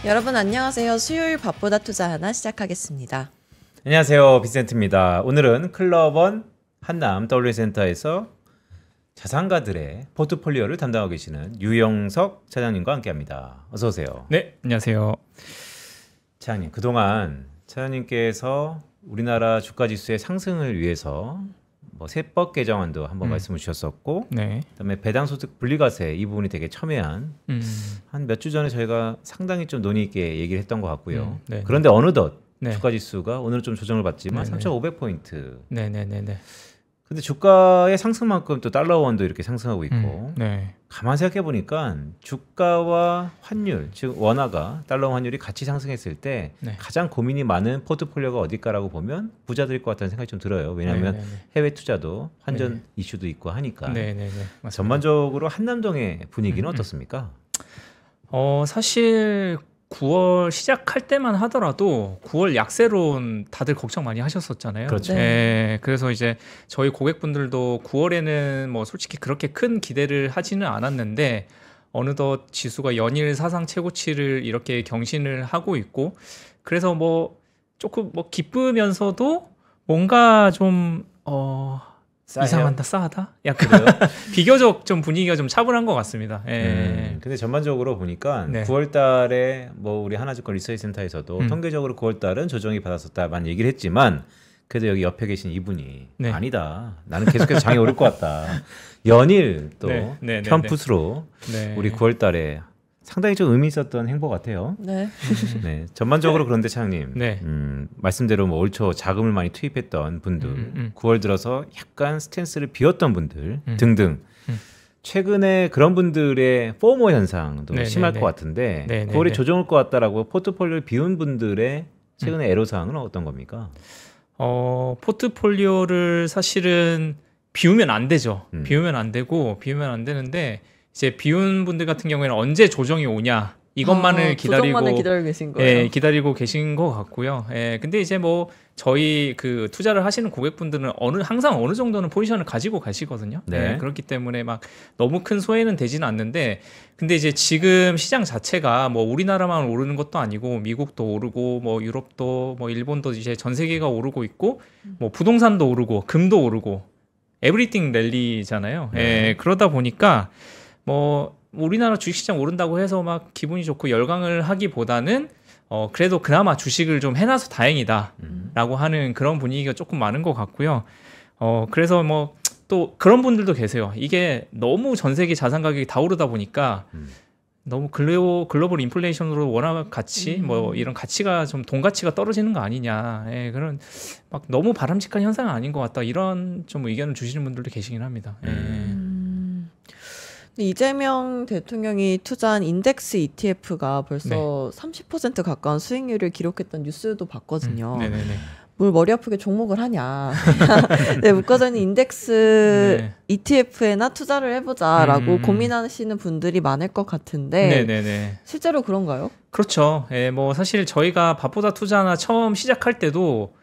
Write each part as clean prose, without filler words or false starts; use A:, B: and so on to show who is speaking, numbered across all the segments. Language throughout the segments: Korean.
A: 여러분 안녕하세요. 수요일 밥보다 투자 하나 시작하겠습니다.
B: 안녕하세요. 빅센트입니다. 오늘은 클럽원 한남 WS센터에서 자산가들의 포트폴리오를 담당하고 계시는 유영석 차장님과 함께합니다. 어서 오세요.
C: 네, 안녕하세요.
B: 차장님, 그동안 차장님께서 우리나라 주가지수의 상승을 위해서 세법 개정안도 한번 말씀을 주셨었고,
C: 네.
B: 그다음에 배당소득 분리과세 이 부분이 되게 첨예한 한 몇 주 전에 저희가 상당히 좀 논의 있게 얘기를 했던 것 같고요.
C: 네.
B: 그런데 어느덧
C: 네.
B: 주가지수가 오늘은 좀 조정을 받지만 3,500포인트.
C: 네네네네.
B: 근데 주가의 상승만큼 또 달러원도 이렇게 상승하고 있고
C: 네.
B: 가만 생각해 보니까 주가와 환율, 즉 원화가 달러 환율이 같이 상승했을 때
C: 네.
B: 가장 고민이 많은 포트폴리오가 어딜까라고 보면 부자들일 것 같다는 생각이 좀 들어요. 왜냐하면 해외 투자도 환전 이슈도 있고 하니까.
C: 네네네. 맞습니다.
B: 전반적으로 한남동의 분위기는 어떻습니까?
C: 사실 9월 시작할 때만 하더라도 9월 약세론 다들 걱정 많이 하셨었잖아요.
B: 그렇죠.
C: 네. 그래서 이제 저희 고객분들도 9월에는 뭐 솔직히 그렇게 큰 기대를 하지는 않았는데 어느덧 지수가 연일 사상 최고치를 이렇게 경신을 하고 있고, 그래서 뭐 조금 뭐 기쁘면서도 뭔가 좀 이상하다, 싸하다? 약간 비교적 좀 분위기가 좀 차분한 것 같습니다. 예.
B: 근데 전반적으로 보니까
C: 네.
B: 9월 달에 뭐 우리 하나증권 리서치 센터에서도 통계적으로 9월 달은 조정이 받았었다만 얘기를 했지만, 그래도 여기 옆에 계신 이분이
C: 네.
B: 아니다. 나는 계속해서 장이 오를 것 같다. 연일 또
C: 네.
B: 편풋으로
C: 네.
B: 우리 9월 달에 상당히 좀 의미 있었던 행보 같아요.
A: 네.
B: 네, 전반적으로 그런데 차장님,
C: 네.
B: 말씀대로 뭐 올 초 자금을 많이 투입했던 분들, 9월 들어서 약간 스탠스를 비웠던 분들 등등. 최근에 그런 분들의 포모 현상도 심할 것 같은데 9월에 조정할 것 같다라고 포트폴리오를 비운 분들의 최근의 애로사항은 어떤 겁니까?
C: 포트폴리오를 사실은 비우면 안 되죠. 비우면 안 되는데 이제 비운 분들 같은 경우에는 언제 조정이 오냐 이것만을
A: 조정만을 기다리고 계신 거예요.
C: 예, 기다리고 계신 것 같고요. 예, 근데 이제 뭐 저희 그 투자를 하시는 고객분들은 항상 어느 정도는 포지션을 가지고 가시거든요.
B: 네.
C: 예, 그렇기 때문에 막 너무 큰 소외는 되지는 않는데, 근데 이제 지금 시장 자체가 뭐 우리나라만 오르는 것도 아니고 미국도 오르고 뭐 유럽도 뭐 일본도 이제 전 세계가 오르고 있고 뭐 부동산도 오르고 금도 오르고 에브리띵 랠리잖아요. 예, 그러다 보니까 뭐 우리나라 주식시장 오른다고 해서 막 기분이 좋고 열광을 하기보다는 그래도 그나마 주식을 좀 해놔서 다행이다라고 하는 그런 분위기가 조금 많은 것 같고요. 그래서 뭐 또 그런 분들도 계세요. 이게 너무 전 세계 자산 가격이 다 오르다 보니까 너무 글로벌 인플레이션으로 워낙 가치 뭐 이런 가치가 좀 돈 가치가 떨어지는 거 아니냐, 예, 그런 막 너무 바람직한 현상은 아닌 것 같다, 이런 좀 의견을 주시는 분들도 계시긴 합니다.
A: 이재명 대통령이 투자한 인덱스 ETF가 벌써 30% 가까운 수익률을 기록했던 뉴스도 봤거든요.
C: 네네네.
A: 뭘 머리 아프게 종목을 하냐. 네, 묶어져 있는 인덱스 ETF에나 투자를 해보자라고 고민하시는 분들이 많을 것 같은데 실제로 그런가요?
C: 그렇죠. 예, 뭐 사실 저희가 밥보다 투자나 처음 시작할 때도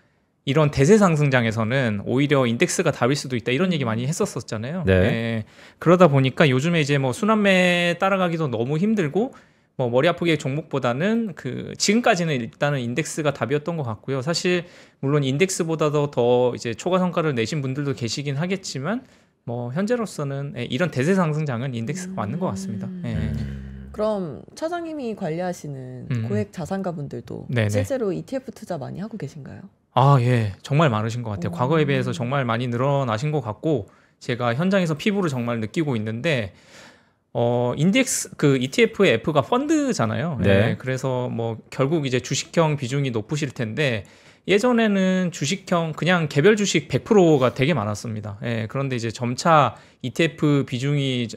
C: 이런 대세 상승장에서는 오히려 인덱스가 답일 수도 있다, 이런 얘기 많이 했었잖아요.
B: 네.
C: 예, 그러다 보니까 요즘에 이제 뭐 순환매 따라가기도 너무 힘들고 뭐 머리 아프게 종목보다는 지금까지는 일단은 인덱스가 답이었던 것 같고요. 사실 물론 인덱스보다도 더 이제 초과 성과를 내신 분들도 계시긴 하겠지만 뭐 현재로서는 이런 대세 상승장은 인덱스가 맞는 것 같습니다.
A: 그럼 차장님이 관리하시는 고액 자산가 분들도 실제로 ETF 투자 많이 하고 계신가요?
C: 예, 정말 많으신 것 같아요. 과거에 비해서 정말 많이 늘어나신 것 같고, 제가 현장에서 피부로 정말 느끼고 있는데, 인덱스 ETF의 F가 펀드잖아요. 네. 그래서 뭐 결국 이제 주식형 비중이 높으실 텐데, 예전에는 주식형 그냥 개별 주식 100%가 되게 많았습니다. 예, 그런데 이제 점차 ETF 비중이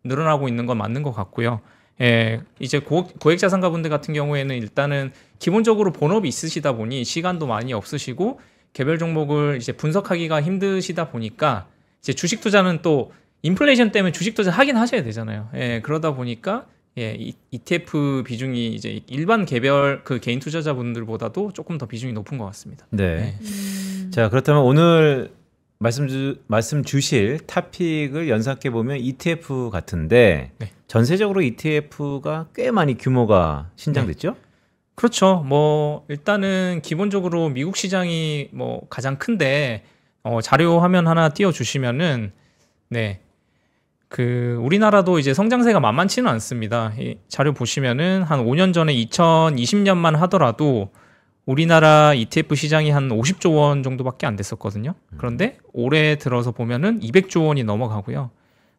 C: 늘어나고 있는 건 맞는 것 같고요. 예, 이제 고액 자산가 분들 같은 경우에는 일단은 기본적으로 본업이 있으시다 보니 시간도 많이 없으시고 개별 종목을 이제 분석하기가 힘드시다 보니까 이제 주식 투자는 또 인플레이션 때문에 주식 투자 하긴 하셔야 되잖아요. 예, 그러다 보니까 ETF 비중이 이제 일반 개별 개인 투자자분들보다도 조금 더 비중이 높은 것 같습니다.
B: 네. 자, 그렇다면 오늘 말씀 주실 토픽을 연상해 보면 ETF 같은데 네. 전세적으로 ETF가 꽤 많이 규모가 신장됐죠? 네.
C: 그렇죠. 뭐 일단은 기본적으로 미국 시장이 뭐 가장 큰데 자료 화면 하나 띄워 주시면은 네. 그 우리나라도 이제 성장세가 만만치는 않습니다. 이 자료 보시면은 한 5년 전에 2020년만 하더라도 우리나라 ETF 시장이 한 50조 원 정도밖에 안 됐었거든요. 그런데 올해 들어서 보면은 200조 원이 넘어가고요.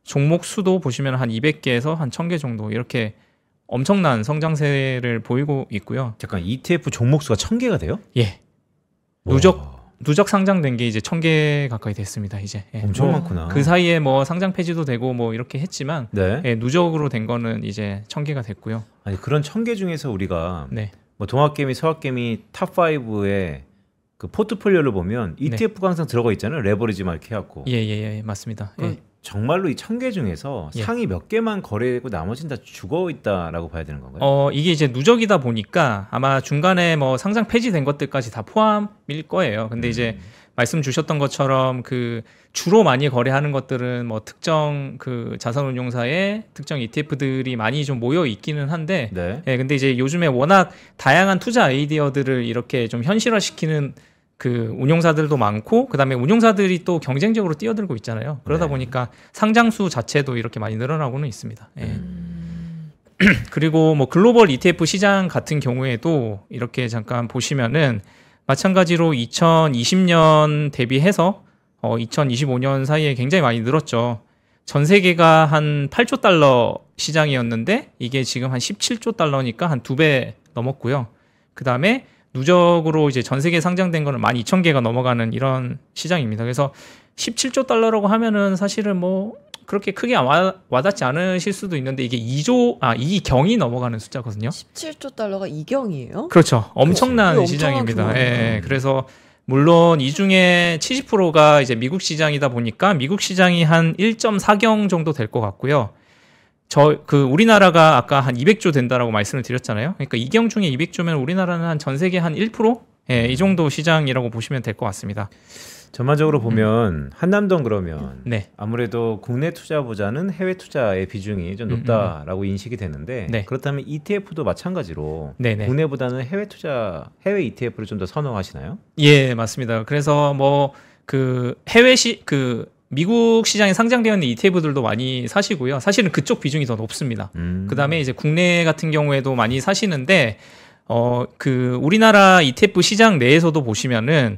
C: 종목 수도 보시면 한 200개에서 한 1000개 정도 이렇게 엄청난 성장세를 보이고 있고요.
B: 잠깐 ETF 종목 수가 1000개가 돼요?
C: 예. 누적 상장된 게 이제 1000개 가까이 됐습니다. 이제 예.
B: 엄청 많구나.
C: 그 사이에 뭐 상장 폐지도 되고 뭐 이렇게 했지만
B: 네.
C: 예, 누적으로 된 거는 이제 1000개가 됐고요.
B: 아니 그런 1000개 중에서 우리가
C: 네.
B: 뭐 동학개미, 서학개미 탑5의 그 포트폴리오를 보면 ETF가 네. 항상 들어가 있잖아요. 레버리지 막 이렇게 해갖고.
C: 예, 맞습니다.
B: 예. 정말로 이 1000개 중에서 상위 몇 개만 거래되고 나머지는 다 죽어 있다라고 봐야 되는 건가요?
C: 이게 이제 누적이다 보니까 아마 중간에 뭐 상장 폐지된 것들까지 다 포함일 거예요. 근데 이제 말씀 주셨던 것처럼 그 주로 많이 거래하는 것들은 뭐 특정 그 자산운용사의 특정 ETF들이 많이 좀 모여 있기는 한데,
B: 네.
C: 예, 근데 이제 요즘에 워낙 다양한 투자 아이디어들을 이렇게 좀 현실화시키는 그 운용사들도 많고 그다음에 운용사들이 또 경쟁적으로 뛰어들고 있잖아요. 그러다
B: 네.
C: 보니까 상장수 자체도 이렇게 많이 늘어나고는 있습니다. 예. 그리고 뭐 글로벌 ETF 시장 같은 경우에도 이렇게 잠깐 보시면은 마찬가지로 2020년 대비해서 2025년 사이에 굉장히 많이 늘었죠. 전 세계가 한 8조 달러 시장이었는데 이게 지금 한 17조 달러니까 한 2배 넘었고요. 그다음에 누적으로 이제 전 세계에 상장된 거는 12,000개가 넘어가는 이런 시장입니다. 그래서 17조 달러라고 하면은 사실은 뭐 그렇게 크게 와닿지 않으실 수도 있는데 이게 2경이 넘어가는 숫자거든요.
A: 17조 달러가 2경이에요?
C: 그렇죠. 엄청난 시장입니다. 예, 그래서 물론 이 중에 70%가 이제 미국 시장이다 보니까 미국 시장이 한 1.4경 정도 될 것 같고요. 우리나라가 아까 한 200조 된다라고 말씀을 드렸잖아요. 그러니까 2경 중에 200조면 우리나라는 한 전 세계 한 1%? 예, 이 정도 시장이라고 보시면 될 것 같습니다.
B: 전반적으로 보면 한남동 그러면
C: 네.
B: 아무래도 국내 투자보다는 해외 투자의 비중이 좀 높다라고 인식이 되는데
C: 네.
B: 그렇다면 ETF도 마찬가지로
C: 네네.
B: 국내보다는 해외 ETF를 좀 더 선호하시나요?
C: 예, 맞습니다. 그래서 뭐 그 미국 시장에 상장되어 있는 ETF들도 많이 사시고요. 사실은 그쪽 비중이 더 높습니다. 그다음에 이제 국내 같은 경우에도 많이 사시는데 우리나라 ETF 시장 내에서도 보시면은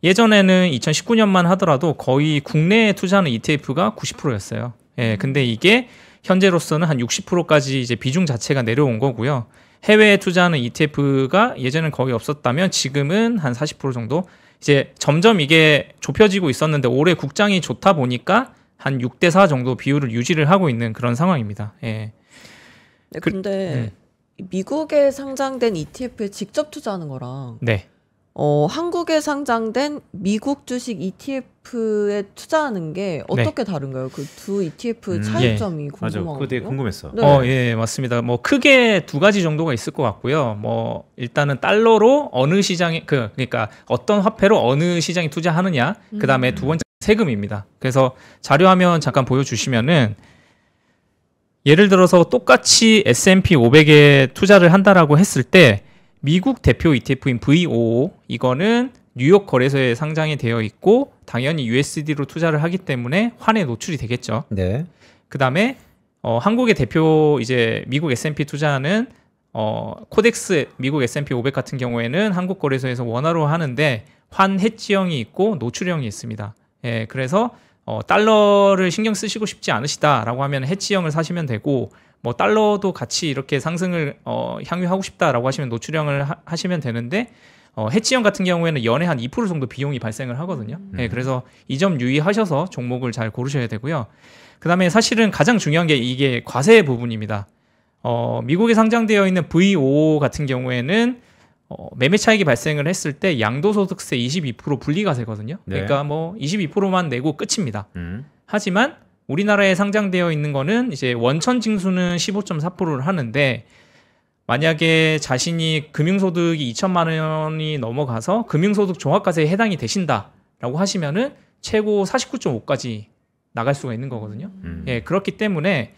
C: 예전에는 2019년만 하더라도 거의 국내에 투자하는 ETF가 90%였어요. 예, 근데 이게 현재로서는 한 60%까지 이제 비중 자체가 내려온 거고요. 해외에 투자하는 ETF가 예전엔 거의 없었다면 지금은 한 40% 정도. 이제 점점 이게 좁혀지고 있었는데 올해 국장이 좋다 보니까 한 6대4 정도 비율을 유지를 하고 있는 그런 상황입니다. 예.
A: 네, 근데 미국에 상장된 ETF에 직접 투자하는 거랑
C: 네.
A: 한국에 상장된 미국 주식 ETF에 투자하는 게 어떻게 다른가요? 그 두 ETF 차이점이 궁금하거든요.
B: 맞아, 그거 되게 궁금했어.
A: 네.
C: 예, 맞습니다. 뭐 크게 두 가지 정도가 있을 것 같고요. 뭐 일단은 달러로 어느 시장에 그러니까 어떤 화폐로 어느 시장에 투자하느냐. 그다음에 두 번째 세금입니다. 그래서 자료화면 잠깐 보여주시면은 예를 들어서 똑같이 S&P 500에 투자를 한다라고 했을 때. 미국 대표 ETF인 V55 이거는 뉴욕 거래소에 상장이 되어 있고 당연히 USD로 투자를 하기 때문에 환에 노출이 되겠죠.
B: 네.
C: 그다음에 한국의 대표 이제 미국 S&P 투자하는 코덱스 미국 S&P 500 같은 경우에는 한국 거래소에서 원화로 하는데 환 해지형이 있고 노출형이 있습니다. 예, 그래서 달러를 신경 쓰시고 싶지 않으시다라고 하면 해지형을 사시면 되고 뭐 달러도 같이 이렇게 상승을 향유하고 싶다라고 하시면 노출형을 하시면 되는데 해지형 같은 경우에는 연에 한 2% 정도 비용이 발생을 하거든요. 네, 그래서 이 점 유의하셔서 종목을 잘 고르셔야 되고요. 그다음에 사실은 가장 중요한 게 이게 과세 부분입니다. 미국에 상장되어 있는 V55 같은 경우에는 매매 차익이 발생을 했을 때 양도소득세 22% 분리과세거든요.
B: 네.
C: 그러니까 뭐 22%만 내고 끝입니다. 하지만 우리나라에 상장되어 있는 거는 이제 원천 징수는 15.4%를 하는데 만약에 자신이 금융소득이 2천만 원이 넘어가서 금융소득 종합과세에 해당이 되신다. 된다라고 하시면은 최고 49.5까지 나갈 수가 있는 거거든요. 예, 그렇기 때문에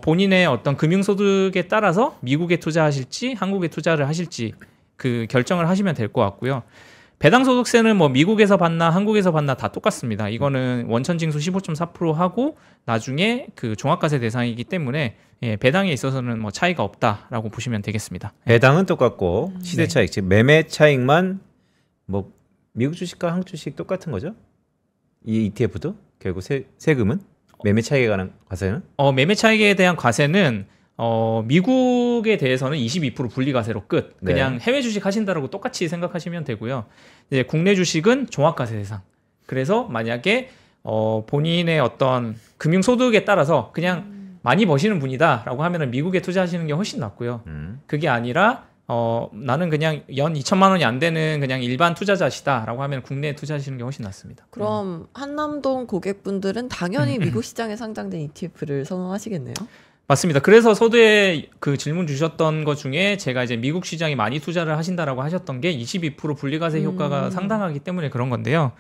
C: 본인의 어떤 금융소득에 따라서 미국에 투자하실지 한국에 투자를 하실지 그 결정을 하시면 될 것 같고요. 배당소득세는 뭐 미국에서 받나 한국에서 받나 다 똑같습니다. 이거는 원천징수 15.4% 하고 나중에 그 종합과세 대상이기 때문에 예, 배당에 있어서는 뭐 차이가 없다라고 보시면 되겠습니다.
B: 배당은 똑같고 시세 차익, 즉 매매 차익만 뭐 미국 주식과 한국 주식 똑같은 거죠? 이 ETF도 결국 세금은 매매 차익에 관한 과세는?
C: 매매 차익에 대한 과세는 미국에 대해서는 22% 분리과세로 끝. 그냥 네. 해외 주식 하신다라고 똑같이 생각하시면 되고요. 이제 국내 주식은 종합과세 대상. 그래서 만약에 본인의 어떤 금융 소득에 따라서 그냥 많이 버시는 분이다라고 하면은 미국에 투자하시는 게 훨씬 낫고요. 그게 아니라 나는 그냥 연 2천만 원이 안 되는 그냥 일반 투자자시다라고 하면 국내에 투자하시는 게 훨씬 낫습니다.
A: 그럼 한남동 고객분들은 당연히 미국 시장에 상장된 ETF를 선호하시겠네요.
C: 맞습니다. 그래서 서두에 그 질문 주셨던 것 중에 제가 이제 미국 시장에 많이 투자를 하신다라고 하셨던 게 22% 분리과세 효과가 상당하기 때문에 그런 건데요.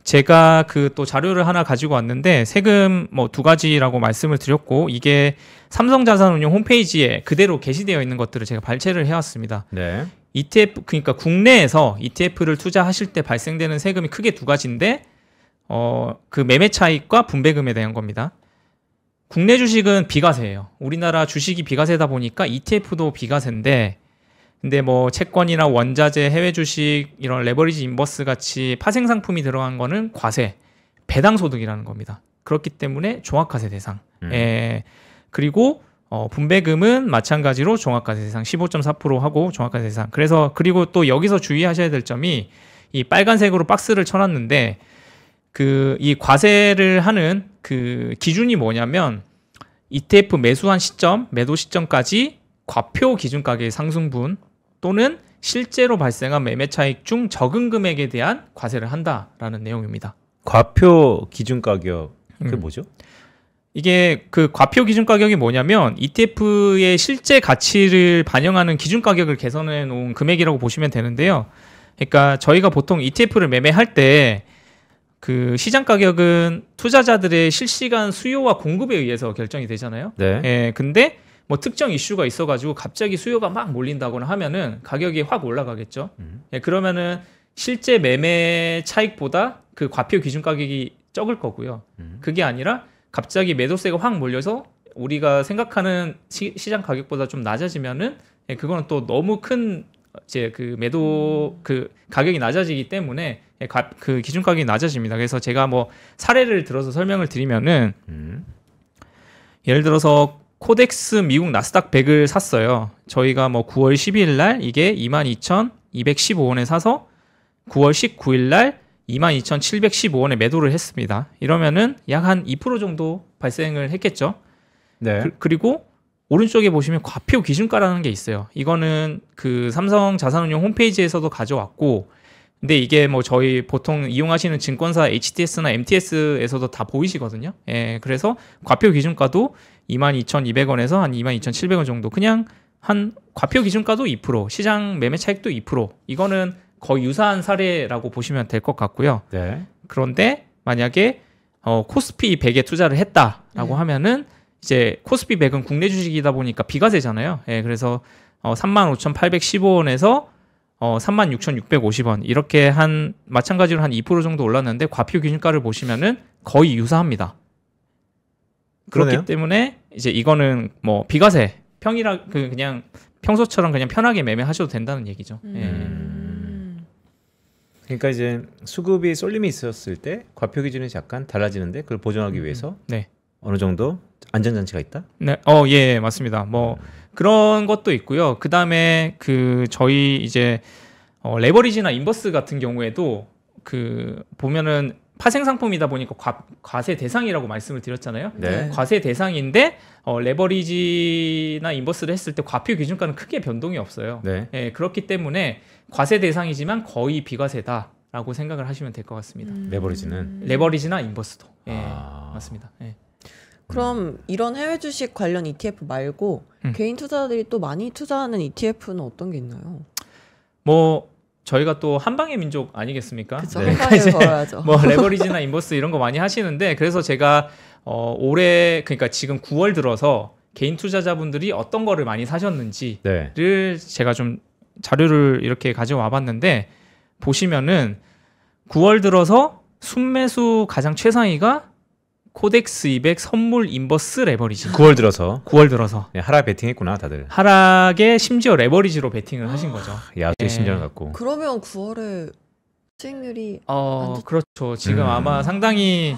C: 제가 그 또 자료를 하나 가지고 왔는데 세금 뭐 2가지라고 말씀을 드렸고 이게 삼성자산운용 홈페이지에 그대로 게시되어 있는 것들을 제가 발췌를 해왔습니다.
B: 네.
C: ETF 그러니까 국내에서 ETF를 투자하실 때 발생되는 세금이 크게 2가지인데 그 매매 차익과 분배금에 대한 겁니다. 국내 주식은 비과세예요. 우리나라 주식이 비과세다 보니까 ETF도 비과세인데 근데 뭐 채권이나 원자재, 해외 주식 이런 레버리지 인버스 같이 파생 상품이 들어간 거는 과세, 배당 소득이라는 겁니다. 그렇기 때문에 종합과세 대상. 그리고 분배금은 마찬가지로 종합과세 대상 15.4% 하고 종합과세 대상. 그래서 그리고 또 여기서 주의하셔야 될 점이 이 빨간색으로 박스를 쳐놨는데 그 이 과세를 하는 그 기준이 뭐냐면 ETF 매수한 시점, 매도 시점까지 과표 기준 가격의 상승분 또는 실제로 발생한 매매 차익 중 적은 금액에 대한 과세를 한다라는 내용입니다.
B: 과표 기준 가격 그게 뭐죠?
C: 이게 그 과표 기준 가격이 뭐냐면 ETF의 실제 가치를 반영하는 기준 가격을 계산해 놓은 금액이라고 보시면 되는데요. 그러니까 저희가 보통 ETF를 매매할 때 그 시장 가격은 투자자들의 실시간 수요와 공급에 의해서 결정이 되잖아요.
B: 네.
C: 예, 근데 뭐 특정 이슈가 있어가지고 갑자기 수요가 막 몰린다거나 하면은 가격이 확 올라가겠죠. 예, 그러면은 실제 매매 차익보다 그 과표 기준 가격이 적을 거고요. 그게 아니라 갑자기 매도세가 확 몰려서 우리가 생각하는 시장 가격보다 좀 낮아지면은 예, 그거는 또 너무 큰 이제 그 매도 그 가격이 낮아지기 때문에 그 기준 가격이 낮아집니다. 그래서 제가 뭐 사례를 들어서 설명을 드리면은 예를 들어서 코덱스 미국 나스닥 100을 샀어요. 저희가 뭐 9월 12일 날 이게 22,215원에 사서 9월 19일 날 22,715원에 매도를 했습니다. 이러면은 약 한 2% 정도 발생을 했겠죠.
B: 네.
C: 그리고 오른쪽에 보시면 과표 기준가라는 게 있어요. 이거는 그 삼성 자산운용 홈페이지에서도 가져왔고, 근데 이게 뭐 저희 보통 이용하시는 증권사 HTS나 MTS에서도 다 보이시거든요. 예, 그래서 과표 기준가도 22,200원에서 한 22,700원 정도. 그냥 한 과표 기준가도 2%, 시장 매매 차익도 2%. 이거는 거의 유사한 사례라고 보시면 될 것 같고요.
B: 네.
C: 그런데 만약에 코스피 100에 투자를 했다라고 하면은 이제 코스피 100은 국내 주식이다 보니까 비과세잖아요. 예, 그래서 35,815원에서 36,650원 이렇게 한 마찬가지로 한 2% 정도 올랐는데 과표 기준가를 보시면은 거의 유사합니다. 그렇기
B: 그러네요.
C: 때문에 이제 이거는 뭐 비과세 그냥 평소처럼 그냥 편하게 매매하셔도 된다는 얘기죠.
B: 그러니까 이제 수급이 쏠림이 있었을 때 과표 기준이 약간 달라지는데 그걸 보존하기 위해서
C: 네.
B: 어느 정도 안전장치가 있다?
C: 네, 예, 맞습니다. 뭐 그런 것도 있고요. 그 다음에 그 저희 이제 레버리지나 인버스 같은 경우에도 그 보면은 파생 상품이다 보니까 과세 대상이라고 말씀을 드렸잖아요.
B: 네.
C: 과세 대상인데 레버리지나 인버스를 했을 때 과표 기준가는 크게 변동이 없어요.
B: 네.
C: 예, 그렇기 때문에 과세 대상이지만 거의 비과세다라고 생각을 하시면 될 것 같습니다. 레버리지나 인버스도. 예, 맞습니다. 예.
A: 그럼 이런 해외 주식 관련 ETF 말고 개인 투자자들이 또 많이 투자하는 ETF는 어떤 게 있나요?
C: 뭐 저희가 또 한방의 민족 아니겠습니까?
A: 그쵸, 네. 한방에 걸어야죠.
C: 뭐 레버리지나 인버스 이런 거 많이 하시는데 그래서 제가 올해 그러니까 지금 9월 들어서 개인 투자자분들이 어떤 거를 많이 사셨는지를 네. 제가 좀 자료를 이렇게 가져와 봤는데 보시면은 9월 들어서 순매수 가장 최상위가 코덱스 200 선물 인버스 레버리지.
B: 9월 들어서.
C: 네,
B: 하락 베팅했구나 다들.
C: 하락에 심지어 레버리지로 베팅을 하신 거죠.
B: 야수의 심정을 갖고.
A: 그러면 9월에 수익률이
C: 그렇죠. 지금 아마 상당히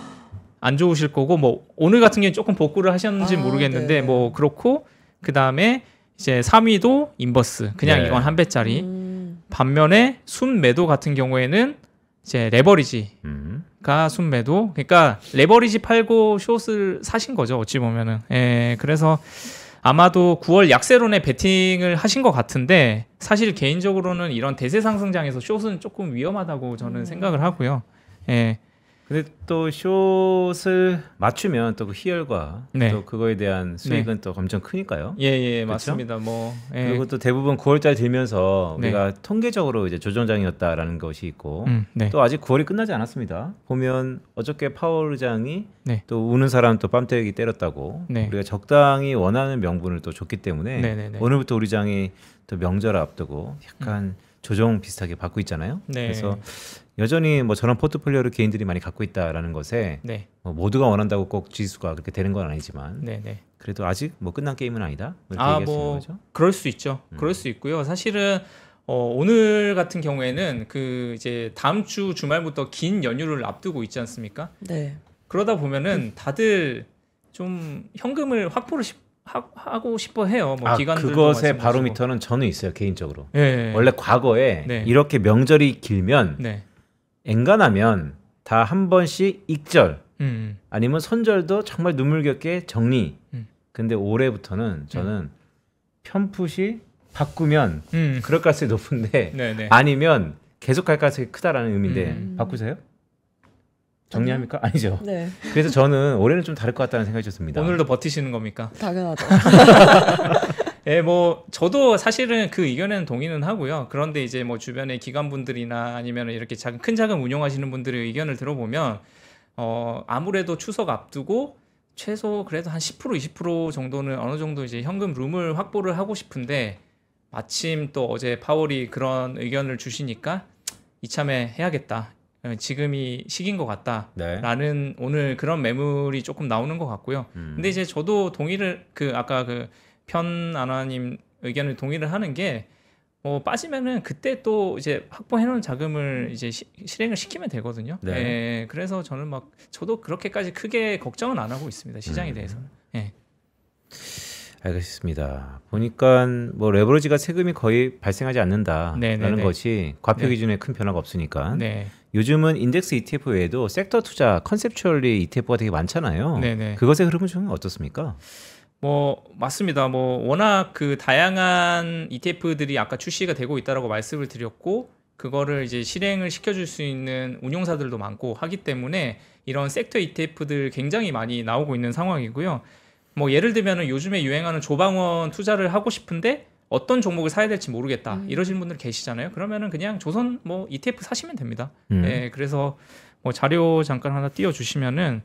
C: 안 좋으실 거고 뭐 오늘 같은 경우에 조금 복구를 하셨는지 모르겠는데 네네. 뭐 그렇고 그 다음에 이제 3위도 인버스 그냥 네. 이건 한 배짜리. 반면에 순매도 같은 경우에는 이제 레버리지가 순매도 그러니까 레버리지 팔고 숏을 사신 거죠 어찌 보면은 그래서 아마도 9월 약세론에 베팅을 하신 것 같은데 사실 개인적으로는 이런 대세 상승장에서 숏은 조금 위험하다고 저는 생각을 하고요.
B: 근데 또 숏을 맞추면 또 그 희열과 네. 또 그거에 대한 수익은 네. 또 엄청 크니까요.
C: 예, 맞습니다. 뭐
B: 그리고 또 대부분 9월달 들면서 네. 우리가 통계적으로 이제 조정장이었다라는 것이 있고 네. 또 아직 9월이 끝나지 않았습니다. 보면 어저께 파월 의장이 네. 또 우는 사람 또 뺨때기 때렸다고 네. 우리가 적당히 원하는 명분을 또 줬기 때문에 네네네. 오늘부터 우리 장이 또 명절 앞두고 약간 조정 비슷하게 받고 있잖아요. 네. 그래서 여전히 뭐 저런 포트폴리오를 개인들이 많이 갖고 있다라는 것에 네. 뭐 모두가 원한다고 꼭 지수가 그렇게 되는 건 아니지만 네네. 그래도 아직 뭐 끝난 게임은 아니다. 이렇게 얘기할 수 있는 거죠.
C: 그럴 수 있죠. 그럴 수 있고요. 사실은 오늘 같은 경우에는 그 이제 다음 주 주말부터 긴 연휴를 앞두고 있지 않습니까? 네. 그러다 보면은 다들 좀 현금을 확보를 하고 싶어 해요. 뭐 기관들도
B: 그것의 바로미터는 저는 있어요 개인적으로. 네. 원래 과거에 네. 이렇게 명절이 길면 네. 엔간하면 다 한 번씩 익절 아니면 손절도 정말 눈물겹게 정리. 근데 올해부터는 저는 편풋이 바꾸면 그럴 가능성이 높은데 네네. 아니면 계속 갈 가능성이 크다라는 의미인데 바꾸세요? 정리합니까? 아니죠. 네. 그래서 저는 올해는 좀 다를 것 같다는 생각이 듭니다.
C: 오늘도 버티시는 겁니까?
A: 당연하죠.
C: 예, 뭐 저도 사실은 그 의견에는 동의는 하고요. 그런데 이제 뭐 주변의 기관분들이나 아니면 이렇게 큰 자금 운용하시는 분들의 의견을 들어보면 아무래도 추석 앞두고 최소 그래도 한 10% 20% 정도는 어느 정도 이제 현금 룸을 확보를 하고 싶은데 마침 또 어제 파월이 그런 의견을 주시니까 이참에 해야겠다. 지금이 시기인 것 같다라는 네. 오늘 그런 매물이 조금 나오는 것 같고요. 근데 이제 저도 동의를 아까 편아나님 의견을 동의를 하는 게 빠지면은 그때 또 이제 확보해놓은 자금을 이제 실행을 시키면 되거든요. 네. 예, 그래서 저는 저도 그렇게까지 크게 걱정은 안 하고 있습니다. 시장에 대해서는. 예.
B: 알겠습니다. 보니까 뭐 레버리지가 세금이 거의 발생하지 않는다라는 것이 과표 기준에 큰 변화가 없으니까. 네. 요즘은 인덱스 ETF 외에도 섹터 투자, 컨셉추얼리 ETF가 되게 많잖아요. 네네. 그것의 흐름은 좀 어떻습니까?
C: 맞습니다. 워낙 그 다양한 ETF들이 아까 출시가 되고 있다라고 말씀을 드렸고, 그거를 이제 실행을 시켜줄 수 있는 운용사들도 많고 하기 때문에 이런 섹터 ETF들 굉장히 많이 나오고 있는 상황이고요. 예를 들면은 요즘에 유행하는 조방원 투자를 하고 싶은데 어떤 종목을 사야 될지 모르겠다 이러시는 분들 계시잖아요. 그러면은 그냥 조선 ETF 사시면 됩니다. 네, 그래서 자료 잠깐 하나 띄워주시면은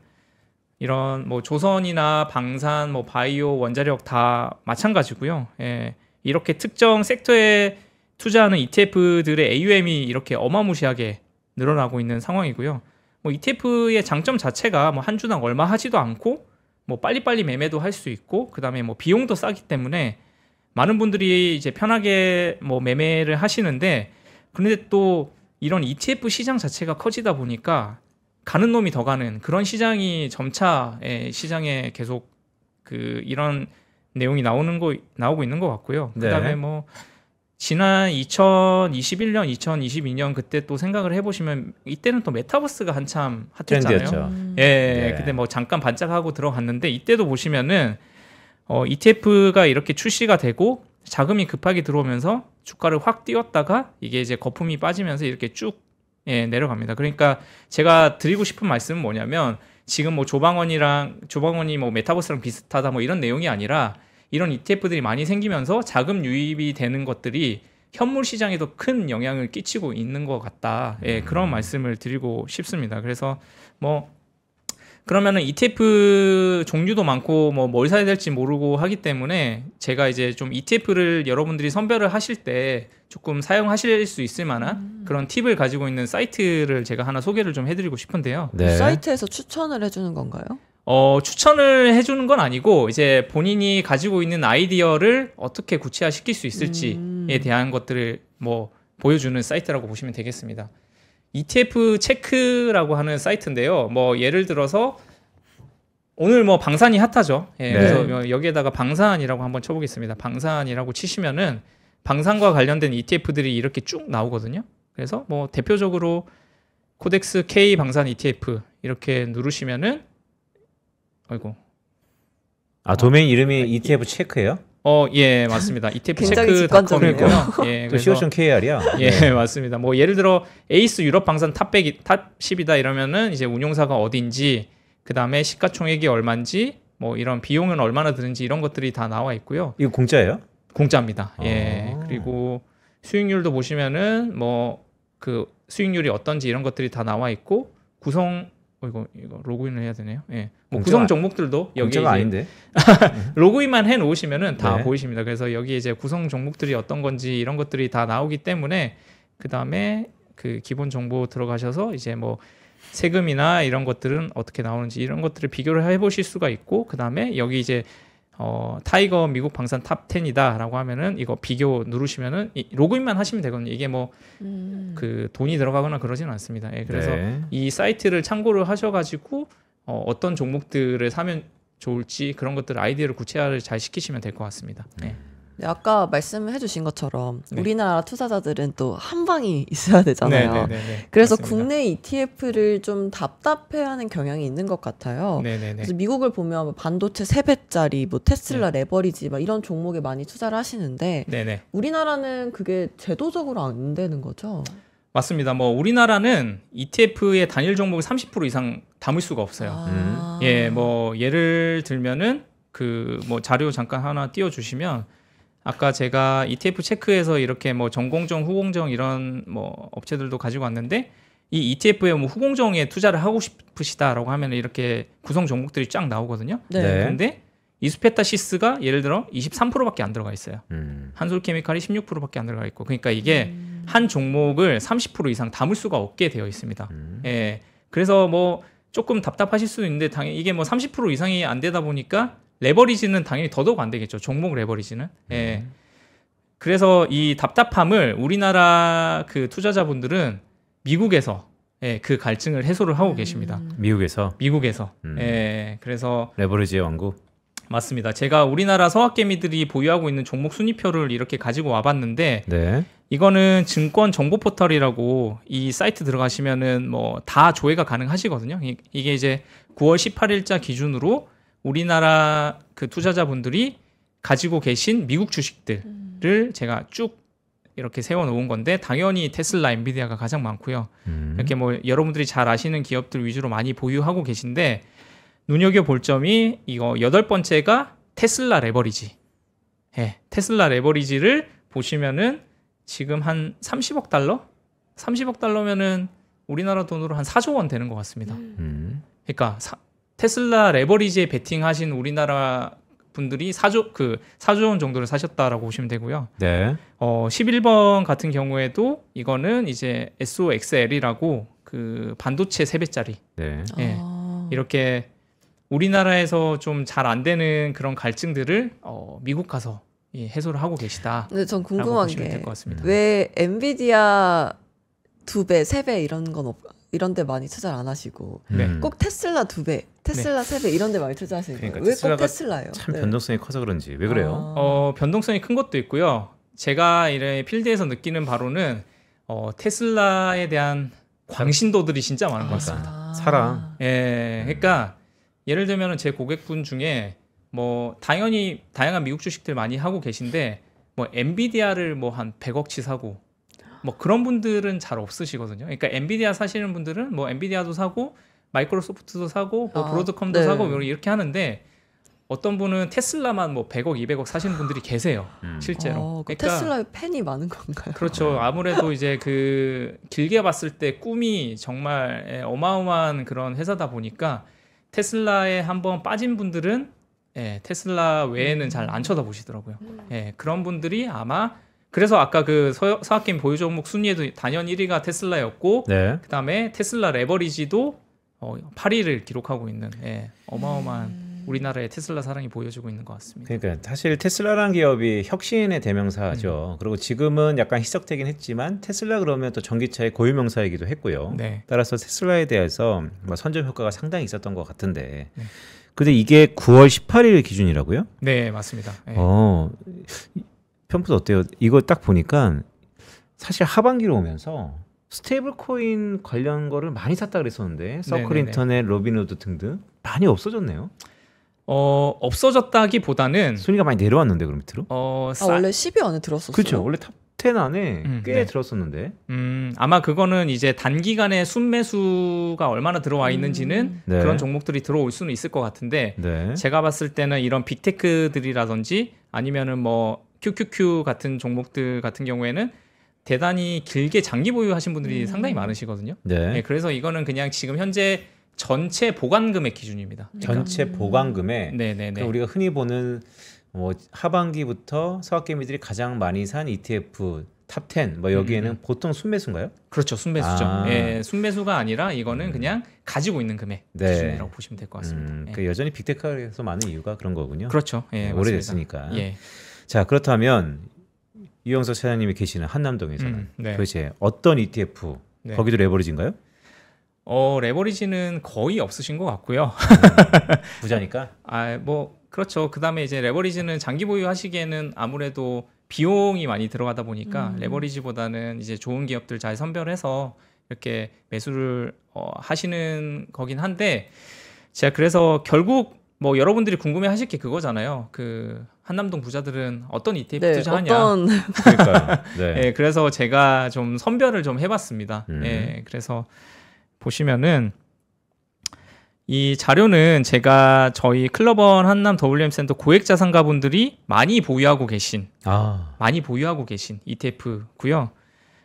C: 이런 조선이나 방산, 바이오, 원자력 다 마찬가지고요. 예, 이렇게 특정 섹터에 투자하는 ETF들의 AUM이 이렇게 어마무시하게 늘어나고 있는 상황이고요. ETF의 장점 자체가 한 주당 얼마 하지도 않고 빨리빨리 매매도 할 수 있고, 그 다음에 비용도 싸기 때문에 많은 분들이 이제 편하게 매매를 하시는데, 그런데 또 이런 ETF 시장 자체가 커지다 보니까 가는 놈이 더 가는 그런 시장이 점차 시장에 계속 이런 내용이 나오고 있는 것 같고요. 네. 그다음에 지난 2021년, 2022년 그때 또 생각을 해보시면 이때는 또 메타버스가 한참 핫했잖아요. 예, 네. 근데 잠깐 반짝하고 들어갔는데 이때도 보시면은 ETF가 이렇게 출시가 되고 자금이 급하게 들어오면서 주가를 확 띄웠다가 이게 이제 거품이 빠지면서 이렇게 쭉 내려갑니다. 그러니까 제가 드리고 싶은 말씀은 뭐냐면 지금 조방원이 메타버스랑 비슷하다 이런 내용이 아니라 이런 ETF들이 많이 생기면서 자금 유입이 되는 것들이 현물 시장에도 큰 영향을 끼치고 있는 것 같다. 예, 그런 말씀을 드리고 싶습니다. 그래서 뭐 그러면은 ETF 종류도 많고 뭐 뭘 사야 될지 모르고 하기 때문에 제가 이제 좀 ETF를 여러분들이 선별을 하실 때 조금 사용하실 수 있을 만한 그런 팁을 가지고 있는 사이트를 제가 하나 소개를 좀 해드리고 싶은데요.
A: 네. 사이트에서 추천을 해주는 건가요?
C: 추천을 해주는 건 아니고 이제 본인이 가지고 있는 아이디어를 어떻게 구체화시킬 수 있을지에 대한 것들을 뭐 보여주는 사이트라고 보시면 되겠습니다. ETF 체크라고 하는 사이트인데요. 뭐 예를 들어서 오늘 뭐 방산이 핫하죠. 예, 네. 그래서 여기에다가 방산이라고 한번 쳐보겠습니다. 방산이라고 치시면은 방산과 관련된 ETF들이 이렇게 쭉 나오거든요. 그래서 뭐 대표적으로 코덱스 K 방산 ETF 이렇게 누르시면은 아이고.
B: 도메인 이름이 ETF 체크예요?
C: 예, 맞습니다. ETF
A: 굉장히
C: 체크.com이고요.
B: 예, 또 co.kr이야.
C: 예, 네. 맞습니다. 뭐 예를 들어 에이스 유럽 방산 탑 10이다 이러면은 이제 운용사가 어딘지, 그다음에 시가총액이 얼마인지, 뭐 이런 비용은 얼마나 드는지 이런 것들이 다 나와 있고요.
B: 이거 공짜예요?
C: 공짜입니다. 예. 그리고 수익률도 보시면은 뭐 그 수익률이 어떤지 이런 것들이 다 나와 있고 구성 이거 로그인을 해야 되네요. 예. 뭐 구성 종목들도 여기
B: 공짜가 아닌데.
C: 로그인만 해 놓으시면은 다
B: 네.
C: 보이십니다. 그래서 여기 이제 구성 종목들이 어떤 건지 이런 것들이 다 나오기 때문에 그다음에 그 기본 정보 들어가셔서 이제 뭐 세금이나 이런 것들은 어떻게 나오는지 이런 것들을 비교를 해 보실 수가 있고, 그다음에 여기 이제 타이거 미국 방산 탑 10이다라고 하면은 이거 비교 누르시면은 로그인만 하시면 되거든요. 이게 뭐 그 돈이 들어가거나 그러지는 않습니다. 예, 그래서
B: 네.
C: 이 사이트를 참고를 하셔가지고 어떤 종목들을 사면 좋을지 그런 것들 아이디어를 구체화를 잘 시키시면 될 것 같습니다. 네.
A: 네, 아까 말씀해 주신 것처럼
C: 네.
A: 우리나라 투자자들은 또 한 방이 있어야 되잖아요.
C: 네네네네.
A: 그래서
C: 맞습니다.
A: 국내 ETF를 좀 답답해하는 경향이 있는 것 같아요.
C: 네네네.
A: 그래서 미국을 보면 반도체 3배짜리 뭐 테슬라 레버리지 막 이런 종목에 많이 투자를 하시는데
C: 네네.
A: 우리나라는 그게 제도적으로 안 되는 거죠?
C: 맞습니다. 뭐 우리나라는 ETF의 단일 종목을 30% 이상 담을 수가 없어요. 예, 뭐 예를 들면은 그 뭐 자료 잠깐 하나 띄워주시면. 아까 제가 ETF 체크에서 이렇게 뭐 전공정, 후공정 이런 뭐 업체들도 가지고 왔는데 이 ETF에 뭐 후공정에 투자를 하고 싶으시다라고 하면 이렇게 구성 종목들이 쫙 나오거든요.
A: 네.
C: 근데 이수페타시스가 예를 들어 23%밖에 안 들어가 있어요. 한솔케미칼이 16%밖에 안 들어가 있고, 그러니까 이게 한 종목을 30% 이상 담을 수가 없게 되어 있습니다. 예. 그래서 뭐 조금 답답하실 수도 있는데 당연히 이게 뭐 30% 이상이 안 되다 보니까 레버리지는 당연히 더더욱 안 되겠죠. 종목 레버리지는. 예. 그래서 이 답답함을 우리나라 그 투자자분들은 미국에서 그 갈증을 해소를 하고 계십니다.
B: 미국에서.
C: 예. 그래서
B: 레버리지의 왕국.
C: 맞습니다. 제가 우리나라 서학개미들이 보유하고 있는 종목 순위표를 이렇게 가지고 와봤는데,
B: 네.
C: 이거는 증권 정보 포털이라고 이 사이트 들어가시면은 뭐 다 조회가 가능하시거든요. 이게 이제 9월 18일자 기준으로 우리나라 그 투자자분들이 가지고 계신 미국 주식들을 제가 쭉 이렇게 세워놓은 건데, 당연히 테슬라, 엔비디아가 가장 많고요. 이렇게 뭐 여러분들이 잘 아시는 기업들 위주로 많이 보유하고 계신데, 눈여겨볼 점이 이거 8번째가 테슬라 레버리지. 예, 테슬라 레버리지를 보시면은 지금 한 30억 달러? 30억 달러면은 우리나라 돈으로 한 4조 원 되는 것 같습니다. 그러니까 테슬라 레버리지에 베팅하신 우리나라 분들이 4조 원 정도를 사셨다라고 보시면 되고요.
B: 네.
C: 11번 같은 경우에도 이거는 이제 SOXL이라고 그 반도체 3배짜리.
B: 네.
C: 예, 이렇게 우리나라에서 좀 잘 안 되는 그런 갈증들을 미국 가서 해소를 하고 계시다.
A: 근데 전 궁금한 게
C: 같습니다.
A: 왜 엔비디아 2배, 3배 이런 데 많이 투자를 안 하시고 꼭 테슬라 2배, 테슬라 3배 이런 데 많이 투자하시는 거예요? 왜 꼭 테슬라예요?
B: 참 변동성이 커서 그런지 왜 그래요?
C: 변동성이 큰 것도 있고요. 제가 이런 필드에서 느끼는 바로는 테슬라에 대한 광신도들이 진짜 많은 것 같습니다.
B: 사랑.
C: 예, 그러니까 예를 들면 제 고객분 중에 뭐 당연히 다양한 미국 주식들 많이 하고 계신데 뭐 엔비디아를 뭐 한 100억치 사고 뭐 그런 분들은 잘 없으시거든요. 그러니까 엔비디아 사시는 분들은 뭐 엔비디아도 사고 마이크로소프트도 사고 뭐 브로드컴도 사고 이렇게 하는데 어떤 분은 테슬라만 뭐 100억, 200억 사시는 분들이 계세요. 실제로.
A: 그러니까 테슬라에 팬이 많은 건가요?
C: 그렇죠. 아무래도 이제 그 길게 봤을 때 꿈이 정말 어마어마한 그런 회사다 보니까 테슬라에 한번 빠진 분들은 테슬라 외에는 잘 안 쳐다보시더라고요. 그런 분들이 아마 그래서 아까 그 서학개미 보유 종목 순위에도 단연 1위가 테슬라였고 그다음에 테슬라 레버리지도 8위를 기록하고 있는 어마어마한 우리나라의 테슬라 사랑이 보여주고 있는 것 같습니다.
B: 그러니까 사실 테슬라라는 기업이 혁신의 대명사죠. 그리고 지금은 약간 희석되긴 했지만 테슬라 그러면 또 전기차의 고유명사이기도 했고요. 따라서 테슬라에 대해서 선점 효과가 상당히 있었던 것 같은데 근데 이게 9월 18일 기준이라고요?
C: 네, 맞습니다.
B: 편푸드 어때요? 이거 딱 보니까 사실 하반기로 오면서 스테이블 코인 관련 거를 많이 샀다 그랬었는데 서클 인터넷, 로빈후드 등등 많이 없어졌네요.
C: 없어졌다기보다는
B: 순위가 많이 내려왔는데 그럼 밑으로?
A: 원래 10위 안에 들었었어요.
B: 그렇죠. 원래 탑 10 안에 꽤 들었었는데.
C: 아마 그거는 이제 단기간에 순매수가 얼마나 들어와 있는지는 그런 종목들이 들어올 수는 있을 것 같은데 제가 봤을 때는 이런 빅테크들이라든지 아니면은 뭐 QQQ 같은 종목들 같은 경우에는 대단히 길게 장기 보유하신 분들이 상당히 많으시거든요. 그래서 이거는 그냥 지금 현재 전체 보관금액 기준입니다.
B: 전체 보관금액.
C: 네네네.
B: 우리가 흔히 보는 뭐 하반기부터 서학개미들이 가장 많이 산 ETF 탑 10, 뭐 여기에는 보통 순매수인가요?
C: 그렇죠, 순매수죠. 순매수가 아니라 이거는 그냥 가지고 있는 금액 기준이라고 보시면 될 것 같습니다.
B: 그 여전히 빅테크에서 많은 이유가 그런 거군요.
C: 그렇죠.
B: 오래됐으니까. 자, 그렇다면 이영석 차장님이 계시는 한남동에서는 도대체 어떤 ETF? 거기도 레버리지인가요?
C: 레버리지는 거의 없으신 것 같고요.
B: 부자니까?
C: 뭐 그렇죠. 그다음에 이제 레버리지는 장기 보유하시기에는 아무래도 비용이 많이 들어가다 보니까 레버리지보다는 이제 좋은 기업들 잘 선별해서 이렇게 매수를 하시는 거긴 한데 제가 그래서 결국 뭐 여러분들이 궁금해하실 게 그거잖아요. 그 한남동 부자들은 어떤 ETF 투자하냐.
B: 그러니까요.
C: 그래서 제가 좀 선별을 좀 해봤습니다. 그래서 보시면은 이 자료는 제가 저희 클럽원 한남 WM센터 고액자산가분들이 많이 보유하고 계신 ETF고요.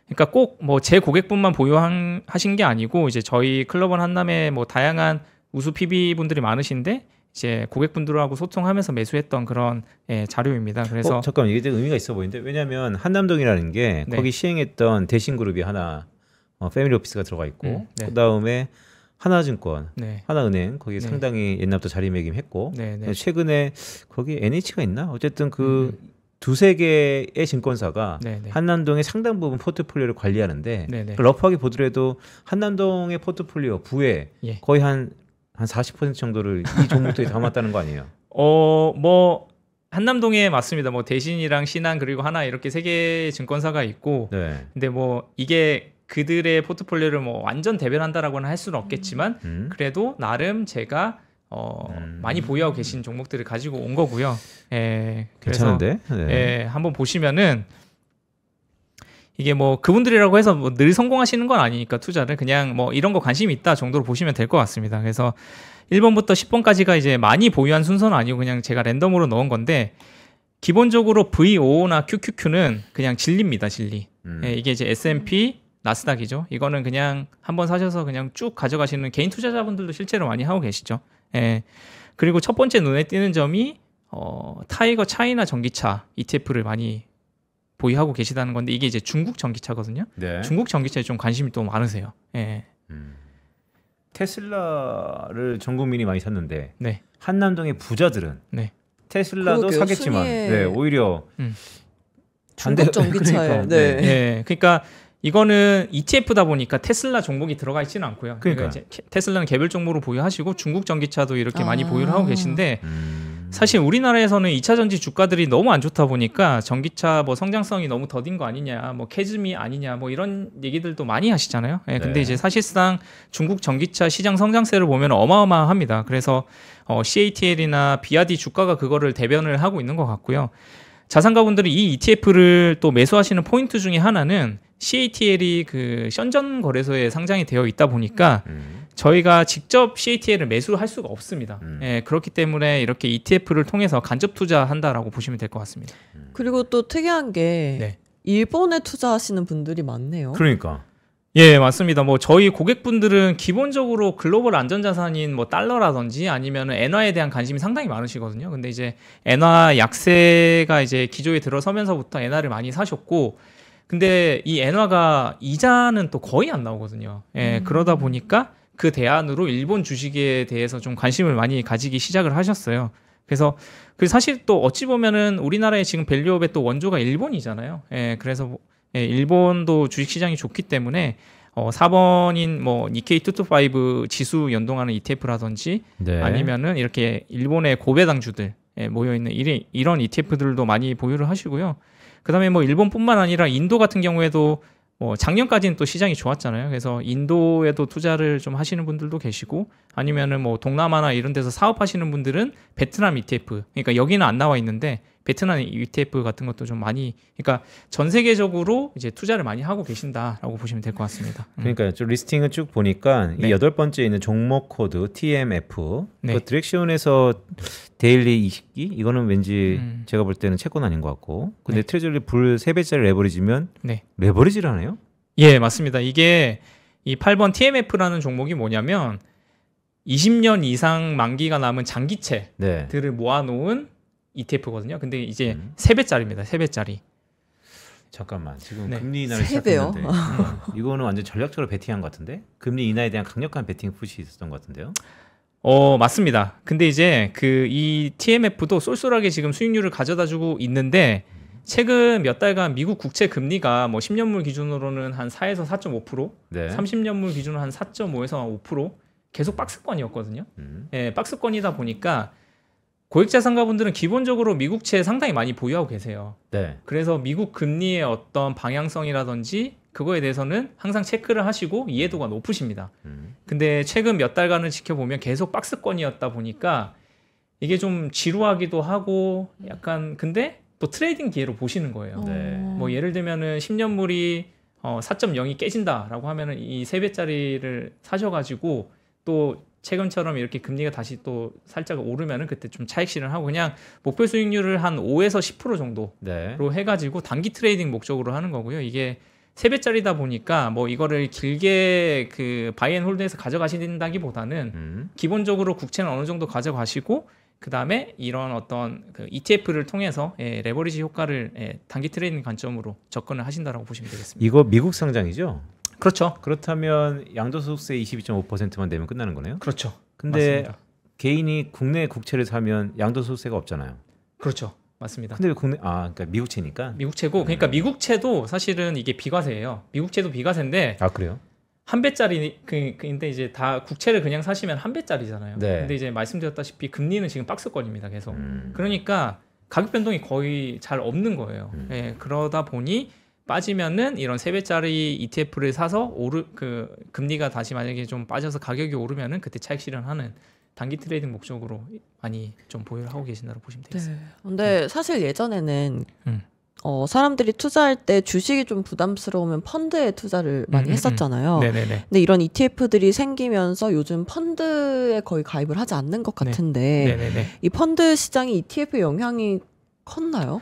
C: 그러니까 꼭 뭐 제 고객분만 보유하신 게 아니고 이제 저희 클럽원 한남에 뭐 다양한 우수 PB 분들이 많으신데 이제 고객분들하고 소통하면서 매수했던 그런 자료입니다. 그래서
B: 잠깐 이게 되게 의미가 있어 보이는데 왜냐하면 한남동이라는 게 거기 시행했던 대신그룹이 하나 패밀리 오피스가 들어가 있고 그 다음에 하나증권, 하나은행 거기 상당히 옛날부터 자리매김했고 최근에 거기 NH가 있나? 어쨌든 그 두세 개의 증권사가 한남동의 상당 부분 포트폴리오를 관리하는데 러프하게 보더라도 한남동의 포트폴리오 부에 거의 한 40% 정도를 이 종목들이 담았다는 거 아니에요?
C: 뭐 한남동에 맞습니다. 뭐 대신이랑 신한 그리고 하나 이렇게 세 개의 증권사가 있고 근데 뭐 이게 그들의 포트폴리오를 뭐 완전 대변한다라고는 할 수는 없겠지만 그래도 나름 제가 많이 보유하고 계신 종목들을 가지고 온 거고요. 그래서 한번 보시면은 이게 뭐 그분들이라고 해서 뭐 늘 성공하시는 건 아니니까 투자를 그냥 뭐 이런 거 관심이 있다 정도로 보시면 될 것 같습니다. 그래서 1번부터 10번까지가 이제 많이 보유한 순서는 아니고 그냥 제가 랜덤으로 넣은 건데 기본적으로 VO나 QQQ는 그냥 진리입니다. 진리. 이게 이제 S&P 나스닥이죠. 이거는 그냥 한번 사셔서 그냥 쭉 가져가시는 개인 투자자분들도 실제로 많이 하고 계시죠. 그리고 첫 번째 눈에 띄는 점이 타이거 차이나 전기차 ETF를 많이 보유하고 계시다는 건데 이게 이제 중국 전기차거든요. 중국 전기차에 좀 관심이 또 많으세요.
B: 테슬라를 전 국민이 많이 샀는데 한남동의 부자들은 테슬라도 사겠지만 오히려
A: 중국 전기차에
C: 그러니까 이거는 ETF다 보니까 테슬라 종목이 들어가 있지는 않고요. 그러니까 이제 테슬라는 개별 종목으로 보유하시고 중국 전기차도 이렇게 많이 보유를 하고 계신데 사실 우리나라에서는 2차 전지 주가들이 너무 안 좋다 보니까 전기차 뭐 성장성이 너무 더딘 거 아니냐, 뭐 캐즘이 아니냐, 뭐 이런 얘기들도 많이 하시잖아요. 근데 이제 사실상 중국 전기차 시장 성장세를 보면 어마어마합니다. 그래서 CATL이나 BRD 주가가 그거를 대변을 하고 있는 것 같고요. 자산가분들이 이 ETF를 또 매수하시는 포인트 중에 하나는 CATL이 그 션전 거래소에 상장이 되어 있다 보니까 저희가 직접 CATL을 매수할 수가 없습니다. 예, 그렇기 때문에 이렇게 ETF를 통해서 간접 투자한다라고 보시면 될 것 같습니다.
A: 그리고 또 특이한 게 네. 일본에 투자하시는 분들이 많네요.
B: 그러니까.
C: 예, 맞습니다. 뭐 저희 고객분들은 기본적으로 글로벌 안전자산인 뭐 달러라든지 아니면 엔화에 대한 관심이 상당히 많으시거든요. 근데 이제 엔화 약세가 이제 기조에 들어서면서부터 엔화를 많이 사셨고, 근데 이 엔화가 이자는 또 거의 안 나오거든요. 예, 그러다 보니까 그 대안으로 일본 주식에 대해서 좀 관심을 많이 가지기 시작을 하셨어요. 그래서 사실 또 어찌 보면은 우리나라의 지금 밸류업의 또 원조가 일본이잖아요. 예, 그래서 예, 일본도 주식시장이 좋기 때문에 4번인 뭐 니케이 225 지수 연동하는 ETF라든지 네. 아니면은 이렇게 일본의 고배당주들 모여있는 이런 ETF들도 많이 보유를 하시고요. 그다음에 뭐 일본뿐만 아니라 인도 같은 경우에도 뭐 작년까지는 또 시장이 좋았잖아요. 그래서 인도에도 투자를 좀 하시는 분들도 계시고, 아니면은 뭐 동남아나 이런 데서 사업하시는 분들은 베트남 ETF, 그러니까 여기는 안 나와 있는데 베트남 ETF 같은 것도 좀 많이, 그러니까 전 세계적으로 이제 투자를 많이 하고 계신다라고 보시면 될 것 같습니다.
B: 그러니까 좀 리스팅을 쭉 보니까 네. 이 8번째에 있는 종목 코드 TMF, 네. 그 디렉션에서 데일리 20기 이거는 왠지 제가 볼 때는 채권 아닌 것 같고, 근데 네. 트레저리 불 3배짜리 레버리지면 네. 레버리지를 하네요?
C: 예, 맞습니다. 이게 이 8번 TMF라는 종목이 뭐냐면 20년 이상 만기가 남은 장기채들을 네. 모아놓은 ETF거든요. 근데 이제 3배짜리입니다. 3배짜리.
B: 잠깐만. 지금 네. 금리 인하를 시작했는데 이거는 완전 전략적으로 베팅한 것 같은데? 금리 인하에 대한 강력한 베팅 푸시 있었던 것 같은데요?
C: 맞습니다. 근데 이제 이 TMF도 쏠쏠하게 지금 수익률을 가져다주고 있는데 최근 몇 달간 미국 국채 금리가 뭐 10년물 기준으로는 한 4에서 4.5%, 네. 30년물 기준으로 한 4.5에서 5% 계속 박스권이었거든요. 예, 박스권이다 보니까 고액자산가분들은 기본적으로 미국채 상당히 많이 보유하고 계세요. 네. 그래서 미국 금리의 어떤 방향성이라든지 그거에 대해서는 항상 체크를 하시고 이해도가 높으십니다. 근데 최근 몇 달간을 지켜보면 계속 박스권이었다 보니까 이게 좀 지루하기도 하고 약간, 근데 또 트레이딩 기회로 보시는 거예요. 네. 뭐 예를 들면은 10년물이 4.0이 깨진다라고 하면은 이 3배짜리를 사셔가지고 또 최근처럼 이렇게 금리가 다시 또 살짝 오르면은 그때 좀 차익 실현하고 그냥 목표 수익률을 한 5에서 10% 정도로 네. 해가지고 단기 트레이딩 목적으로 하는 거고요. 이게 3배짜리다 보니까 뭐 이거를 길게 그 바이앤홀드해서 가져가신다기보다는 기본적으로 국채는 어느 정도 가져가시고 그 다음에 이런 어떤 그 ETF를 통해서 레버리지 효과를 단기 트레이딩 관점으로 접근을 하신다라고 보시면 되겠습니다.
B: 이거 미국 상장이죠?
C: 그렇죠.
B: 그렇다면 양도소득세 22.5%만 내면 끝나는 거네요?
C: 그렇죠.
B: 근데 맞습니다. 개인이 국내 국채를 사면 양도소득세가 없잖아요.
C: 그렇죠. 맞습니다.
B: 근데 왜 그러니까 미국채니까?
C: 미국채고, 그러니까 미국채도 사실은 이게 비과세예요. 미국채도 비과세인데.
B: 아, 그래요?
C: 한 배짜리, 근데 이제 다 국채를 그냥 사시면 한 배짜리잖아요. 네. 근데 이제 말씀드렸다시피 금리는 지금 박스권입니다, 계속. 그러니까 가격 변동이 거의 잘 없는 거예요. 예, 그러다 보니 빠지면은 이런 3배짜리 ETF를 사서 금리가 다시 만약에 좀 빠져서 가격이 오르면은 그때 차익 실현하는 단기 트레이딩 목적으로 많이 좀 보유를 하고 계신다고 보시면 되겠습니다.
A: 네. 근데 사실 예전에는 사람들이 투자할 때 주식이 좀 부담스러우면 펀드에 투자를 많이 했었잖아요. 네네네. 근데 이런 ETF들이 생기면서 요즘 펀드에 거의 가입을 하지 않는 것 같은데 네. 이 펀드 시장이 ETF 영향이 컸나요?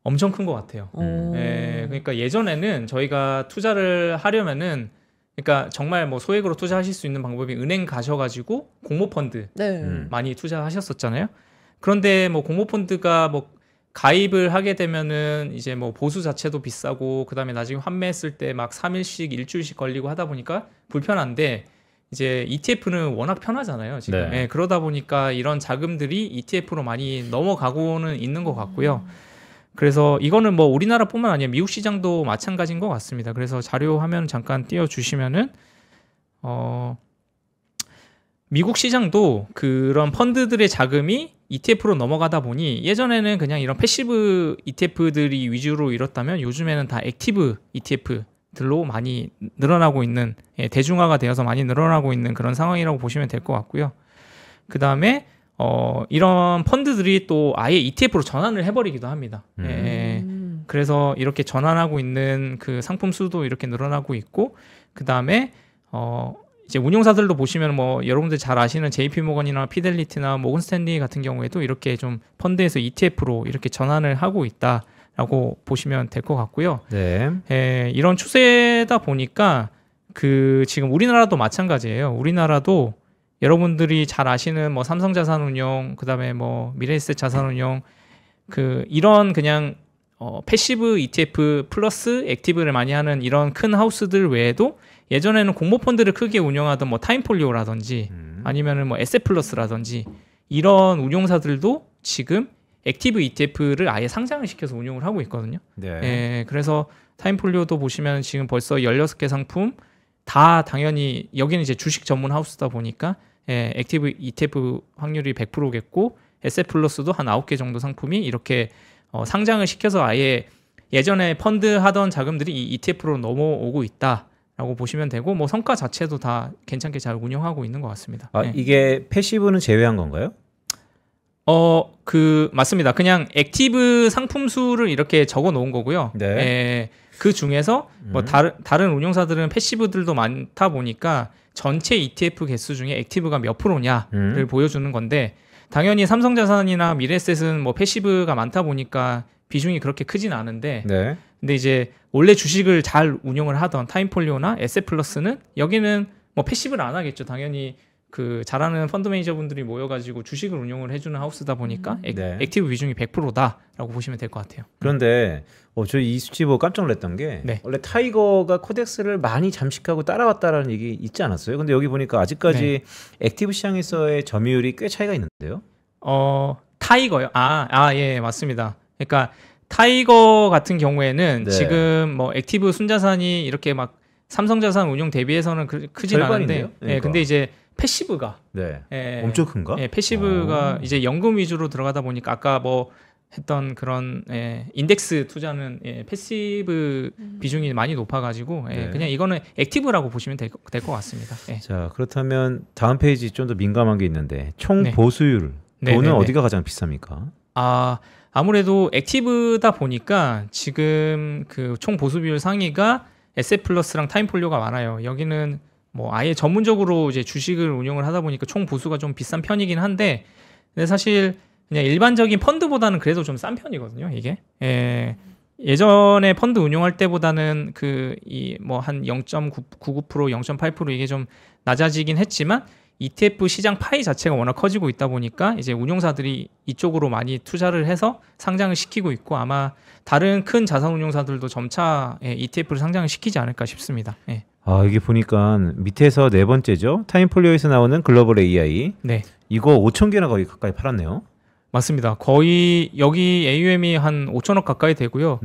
C: 엄청 큰 것 같아요. 네, 그러니까 예전에는 저희가 투자를 하려면은, 그러니까 정말 뭐 소액으로 투자하실 수 있는 방법이 은행 가셔가지고 공모펀드 네. 많이 투자하셨었잖아요. 그런데 뭐 공모펀드가 뭐 가입을 하게 되면은 이제 뭐 보수 자체도 비싸고 그다음에 나중에 환매했을 때 막 3일씩 일주일씩 걸리고 하다 보니까 불편한데, 이제 ETF는 워낙 편하잖아요 지금. 네. 네, 그러다 보니까 이런 자금들이 ETF로 많이 넘어가고는 있는 것 같고요. 그래서 이거는 뭐 우리나라뿐만 아니라 미국 시장도 마찬가지인 것 같습니다. 그래서 자료 화면 잠깐 띄워주시면은 미국 시장도 그런 펀드들의 자금이 ETF로 넘어가다 보니 예전에는 그냥 이런 패시브 ETF들이 위주로 이뤘다면 요즘에는 다 액티브 ETF들로 많이 늘어나고 있는, 대중화가 되어서 많이 늘어나고 있는 그런 상황이라고 보시면 될 것 같고요. 그 다음에 이런 펀드들이 또 아예 ETF로 전환을 해버리기도 합니다. 그래서 이렇게 전환하고 있는 그 상품 수도 이렇게 늘어나고 있고, 그 다음에 이제 운용사들도 보시면 뭐 여러분들 잘 아시는 JP모건이나 피델리티나 모건스탠리 같은 경우에도 이렇게 좀 펀드에서 ETF로 이렇게 전환을 하고 있다라고 보시면 될 것 같고요. 네. 이런 추세다 보니까 그 지금 우리나라도 마찬가지예요. 우리나라도 여러분들이 잘 아시는 뭐 삼성자산운용, 그다음에 뭐 미래에셋 자산운용, 그 이런 그냥 패시브 ETF 플러스 액티브를 많이 하는 이런 큰 하우스들 외에도 예전에는 공모펀드를 크게 운영하던 뭐 타임폴리오라든지 아니면은 뭐 에셋플러스라든지 이런 운용사들도 지금 액티브 ETF를 아예 상장을 시켜서 운용을 하고 있거든요. 네. 그래서 타임폴리오도 보시면 지금 벌써 16개 상품 다 당연히 여기는 이제 주식 전문 하우스다 보니까 액티브 ETF 확률이 100%겠고 에셋플러스도 한 9개 정도 상품이 이렇게 상장을 시켜서 아예 예전에 펀드 하던 자금들이 이 ETF로 넘어오고 있다라고 보시면 되고 뭐 성과 자체도 다 괜찮게 잘 운영하고 있는 것 같습니다.
B: 이게 패시브는 제외한 건가요?
C: 맞습니다. 그냥 액티브 상품 수를 이렇게 적어 놓은 거고요.
B: 네.
C: 그 중에서 뭐 다른 운용사들은 패시브들도 많다 보니까 전체 ETF 개수 중에 액티브가 몇 프로냐를 보여주는 건데 당연히 삼성자산이나 미래에셋은 뭐 패시브가 많다 보니까 비중이 그렇게 크진 않은데
B: 네.
C: 근데 이제 원래 주식을 잘 운용을 하던 타임폴리오나 에셋플러스는 여기는 뭐 패시브를 안 하겠죠. 당연히 그 잘하는 펀드 매니저분들이 모여가지고 주식을 운용을 해주는 하우스다 보니까
B: 네.
C: 액티브 비중이 100%다라고 보시면 될 것 같아요.
B: 그런데 저 이 수치 보고 깜짝 놀랐던 게 원래 타이거가 코덱스를 많이 잠식하고 따라왔다라는 얘기 있지 않았어요? 근데 여기 보니까 아직까지 액티브 시장에서의 점유율이 꽤 차이가 있는데요?
C: 타이거요? 예, 맞습니다. 그러니까 타이거 같은 경우에는 지금 뭐 액티브 순자산이 이렇게 막 삼성자산 운용 대비해서는 크진 않은데 그러니까. 근데 이제 패시브가
B: 엄청 큰가?
C: 패시브가 이제 연금 위주로 들어가다 보니까 아까 뭐 했던 그런 인덱스 투자는 패시브 비중이 많이 높아가지고 그냥 이거는 액티브라고 보시면 될 것 같습니다.
B: 자, 그렇다면 다음 페이지 좀 더 민감한 게 있는데 총 보수율 돈은 어디가 가장 비쌉니까?
C: 아무래도 액티브다 보니까 지금 그 총 보수 비율 상위가 에셋플러스랑 타임폴리오가 많아요. 여기는 뭐 아예 전문적으로 이제 주식을 운용을 하다 보니까 총 보수가 좀 비싼 편이긴 한데 근데 사실 그냥 일반적인 펀드보다는 그래도 좀 싼 편이거든요. 이게 예전에 펀드 운용할 때보다는 그 이 뭐 한 0.99%, 0.8% 이게 좀 낮아지긴 했지만 ETF 시장 파이 자체가 워낙 커지고 있다 보니까 이제 운용사들이 이쪽으로 많이 투자를 해서 상장을 시키고 있고 아마 다른 큰 자산 운용사들도 점차 ETF를 상장을 시키지 않을까 싶습니다.
B: 여기 보니까 밑에서 네 번째죠. 타임폴리오에서 나오는 글로벌 AI. 이거 5,000개나 거의 가까이 팔았네요.
C: 맞습니다. 거의 여기 AUM이 한 5천억 가까이 되고요.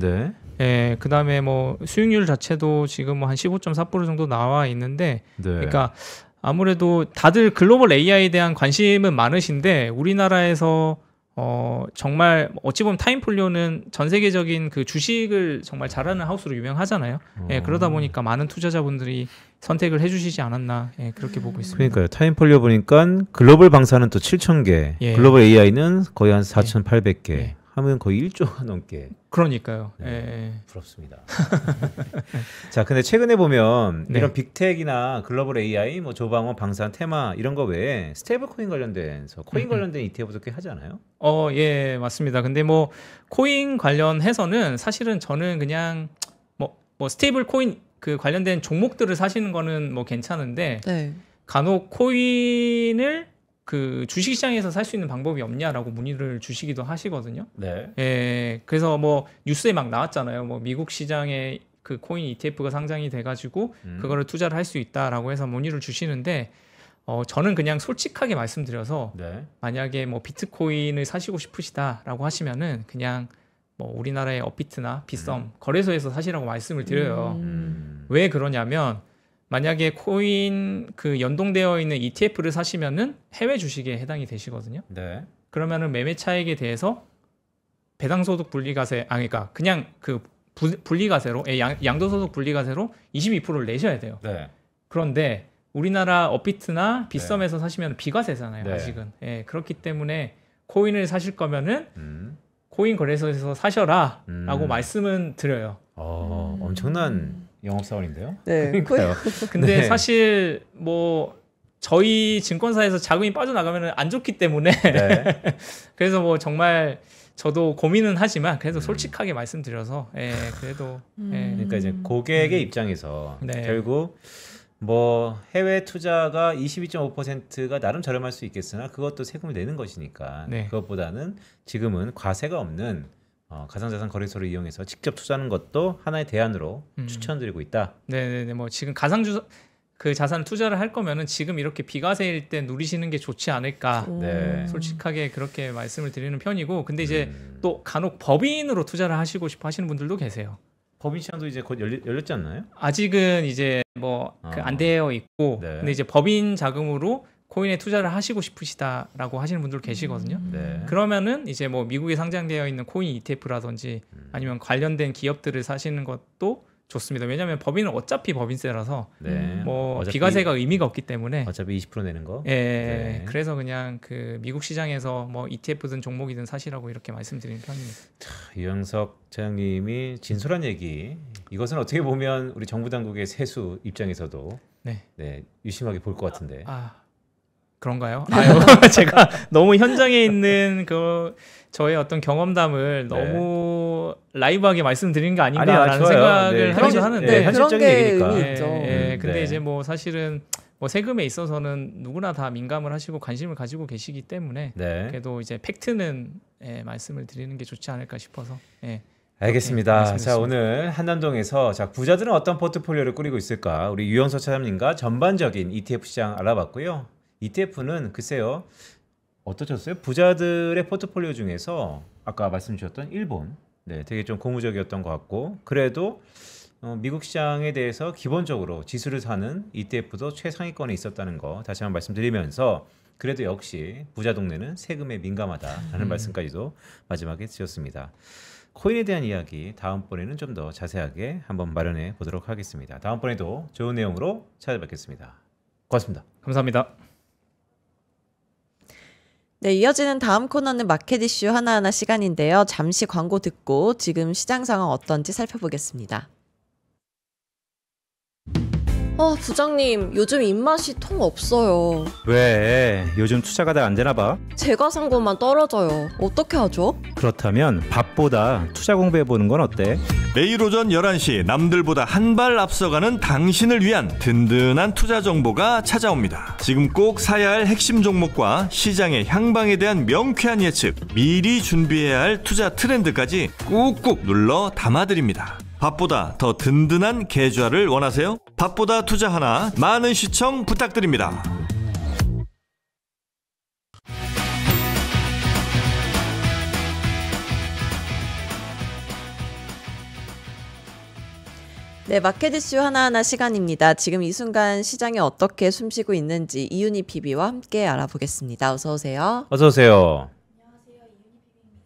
C: 그다음에 뭐 수익률 자체도 지금 뭐 한 15.4% 정도 나와 있는데 그러니까 아무래도 다들 글로벌 AI에 대한 관심은 많으신데 우리나라에서 정말 어찌 보면 타임폴리오는 전 세계적인 그 주식을 정말 잘하는 하우스로 유명하잖아요. 그러다 보니까 많은 투자자분들이 선택을 해주시지 않았나 그렇게 보고 있습니다.
B: 그러니까요. 타임폴리오 보니까 글로벌 방사는 또 7,000개, 글로벌 AI는 거의 한 4,800개. 하면 거의 1조가 넘게.
C: 그러니까요.
B: 부럽습니다. 자, 근데 최근에 보면 이런 빅텍이나 글로벌 AI, 뭐 조방원, 방산, 테마 이런 거 외에 스테이블 코인 관련돼서 코인 관련된 ETF도 꽤 하지 않아요?
C: 예, 맞습니다. 근데 뭐 코인 관련해서는 사실은 저는 그냥 뭐 스테이블 코인 그 관련된 종목들을 사시는 거는 뭐 괜찮은데 간혹 코인을 그 주식시장에서 살 수 있는 방법이 없냐라고 문의를 주시기도 하시거든요. 그래서 뭐 뉴스에 막 나왔잖아요. 뭐 미국 시장에 그 코인 ETF가 상장이 돼가지고 그거를 투자를 할 수 있다라고 해서 문의를 주시는데 저는 그냥 솔직하게 말씀드려서 만약에 뭐 비트코인을 사시고 싶으시다라고 하시면은 그냥 뭐 우리나라의 업비트나 빗썸 거래소에서 사시라고 말씀을 드려요. 왜 그러냐면 만약에 코인 그 연동되어 있는 ETF를 사시면은 해외 주식에 해당이 되시거든요. 그러면은 매매 차익에 대해서 배당소득 분리과세, 그러니까 그냥 그 분리과세로 양도소득 분리과세로 22%를 내셔야 돼요. 그런데 우리나라 업비트나 빗썸에서 사시면 비과세잖아요. 아직은. 그렇기 때문에 코인을 사실 거면은 코인 거래소에서 사셔라라고 말씀은 드려요.
B: 엄청난 영업사원인데요.
A: 네.
B: 그러니까요.
C: 근데
B: 네.
C: 사실 뭐 저희 증권사에서 자금이 빠져나가면 안 좋기 때문에 네. 그래서 뭐 정말 저도 고민은 하지만 그래도 솔직하게 말씀드려서 그래도
B: 그러니까 이제 고객의 입장에서
C: 네.
B: 결국 뭐 해외 투자가 22.5%가 나름 저렴할 수 있겠으나 그것도 세금을 내는 것이니까 네. 그것보다는 지금은 과세가 없는 가상자산 거래소를 이용해서 직접 투자하는 것도 하나의 대안으로 추천드리고 있다.
C: 네네네. 뭐 지금 그 자산 투자를 할 거면은 지금 이렇게 비과세일 때 누리시는 게 좋지 않을까.
B: 네.
C: 솔직하게 그렇게 말씀을 드리는 편이고, 근데 이제 또 간혹 법인으로 투자를 하시고 싶어 하시는 분들도 계세요.
B: 법인 시장도 이제 곧 열렸지 않나요?
C: 아직은 이제 뭐 안 되어 있고, 네. 근데 이제 법인 자금으로 코인에 투자를 하시고 싶으시다라고 하시는 분들 계시거든요. 네. 그러면은 이제 뭐 미국에 상장되어 있는 코인 ETF라든지 아니면 관련된 기업들을 사시는 것도 좋습니다. 왜냐하면 법인은 어차피 법인세라서
B: 네.
C: 뭐 비과세가 의미가 없기 때문에
B: 어차피 20% 내는 거.
C: 예. 네. 그래서 그냥 그 미국 시장에서 뭐 ETF든 종목이든 사시라고 이렇게 말씀드리는 편입니다.
B: 유영석 차장님이 진솔한 얘기. 이것은 어떻게 보면 우리 정부 당국의 세수 입장에서도 네, 유심하게 볼 것 같은데.
C: 그런가요? 아유, 제가 너무 현장에 있는 저의 어떤 경험담을 너무 라이브하게 말씀드리는 게 아닌가라는 생각을 하기도 하는데
B: 네, 현실적인 얘기니까.
C: 근데 이제 뭐 사실은 뭐 세금에 있어서는 누구나 다 민감을 하시고 관심을 가지고 계시기 때문에 그래도 이제 팩트는 말씀을 드리는 게 좋지 않을까 싶어서.
B: 알겠습니다. 자, 오늘 한남동에서 부자들은 어떤 포트폴리오를 꾸리고 있을까? 우리 유영석 차장님과 전반적인 ETF 시장 알아봤고요. ETF는 글쎄요, 어떠셨어요? 부자들의 포트폴리오 중에서 아까 말씀 주셨던 일본, 되게 좀 고무적이었던 것 같고, 그래도 미국 시장에 대해서 기본적으로 지수를 사는 ETF도 최상위권에 있었다는 거 다시 한번 말씀드리면서, 그래도 역시 부자 동네는 세금에 민감하다라는 말씀까지도 마지막에 드렸습니다. 코인에 대한 이야기 다음번에는 좀 더 자세하게 한번 마련해 보도록 하겠습니다. 다음번에도 좋은 내용으로 찾아뵙겠습니다. 고맙습니다.
C: 감사합니다.
A: 네, 이어지는 다음 코너는 마켓 이슈 하나하나 시간인데요. 잠시 광고 듣고 지금 시장 상황 어떤지 살펴보겠습니다. 부장님, 요즘 입맛이 통 없어요.
D: 왜? 요즘 투자가 다 안 되나 봐?
A: 제가 산 것만 떨어져요. 어떻게 하죠?
D: 그렇다면 밥보다 투자 공부해보는 건 어때?
E: 매일 오전 11시 남들보다 한 발 앞서가는 당신을 위한 든든한 투자 정보가 찾아옵니다. 지금 꼭 사야 할 핵심 종목과 시장의 향방에 대한 명쾌한 예측, 미리 준비해야 할 투자 트렌드까지 꾹꾹 눌러 담아드립니다. 밥보다 더 든든한 계좌를 원하세요? 밥보다 투자 하나, 많은 시청 부탁드립니다.
A: 네, 마켓 이슈 하나하나 시간입니다. 지금 이 순간 시장이 어떻게 숨쉬고 있는지 이윤희 PB와 함께 알아보겠습니다. 어서 오세요.
B: 어서 오세요.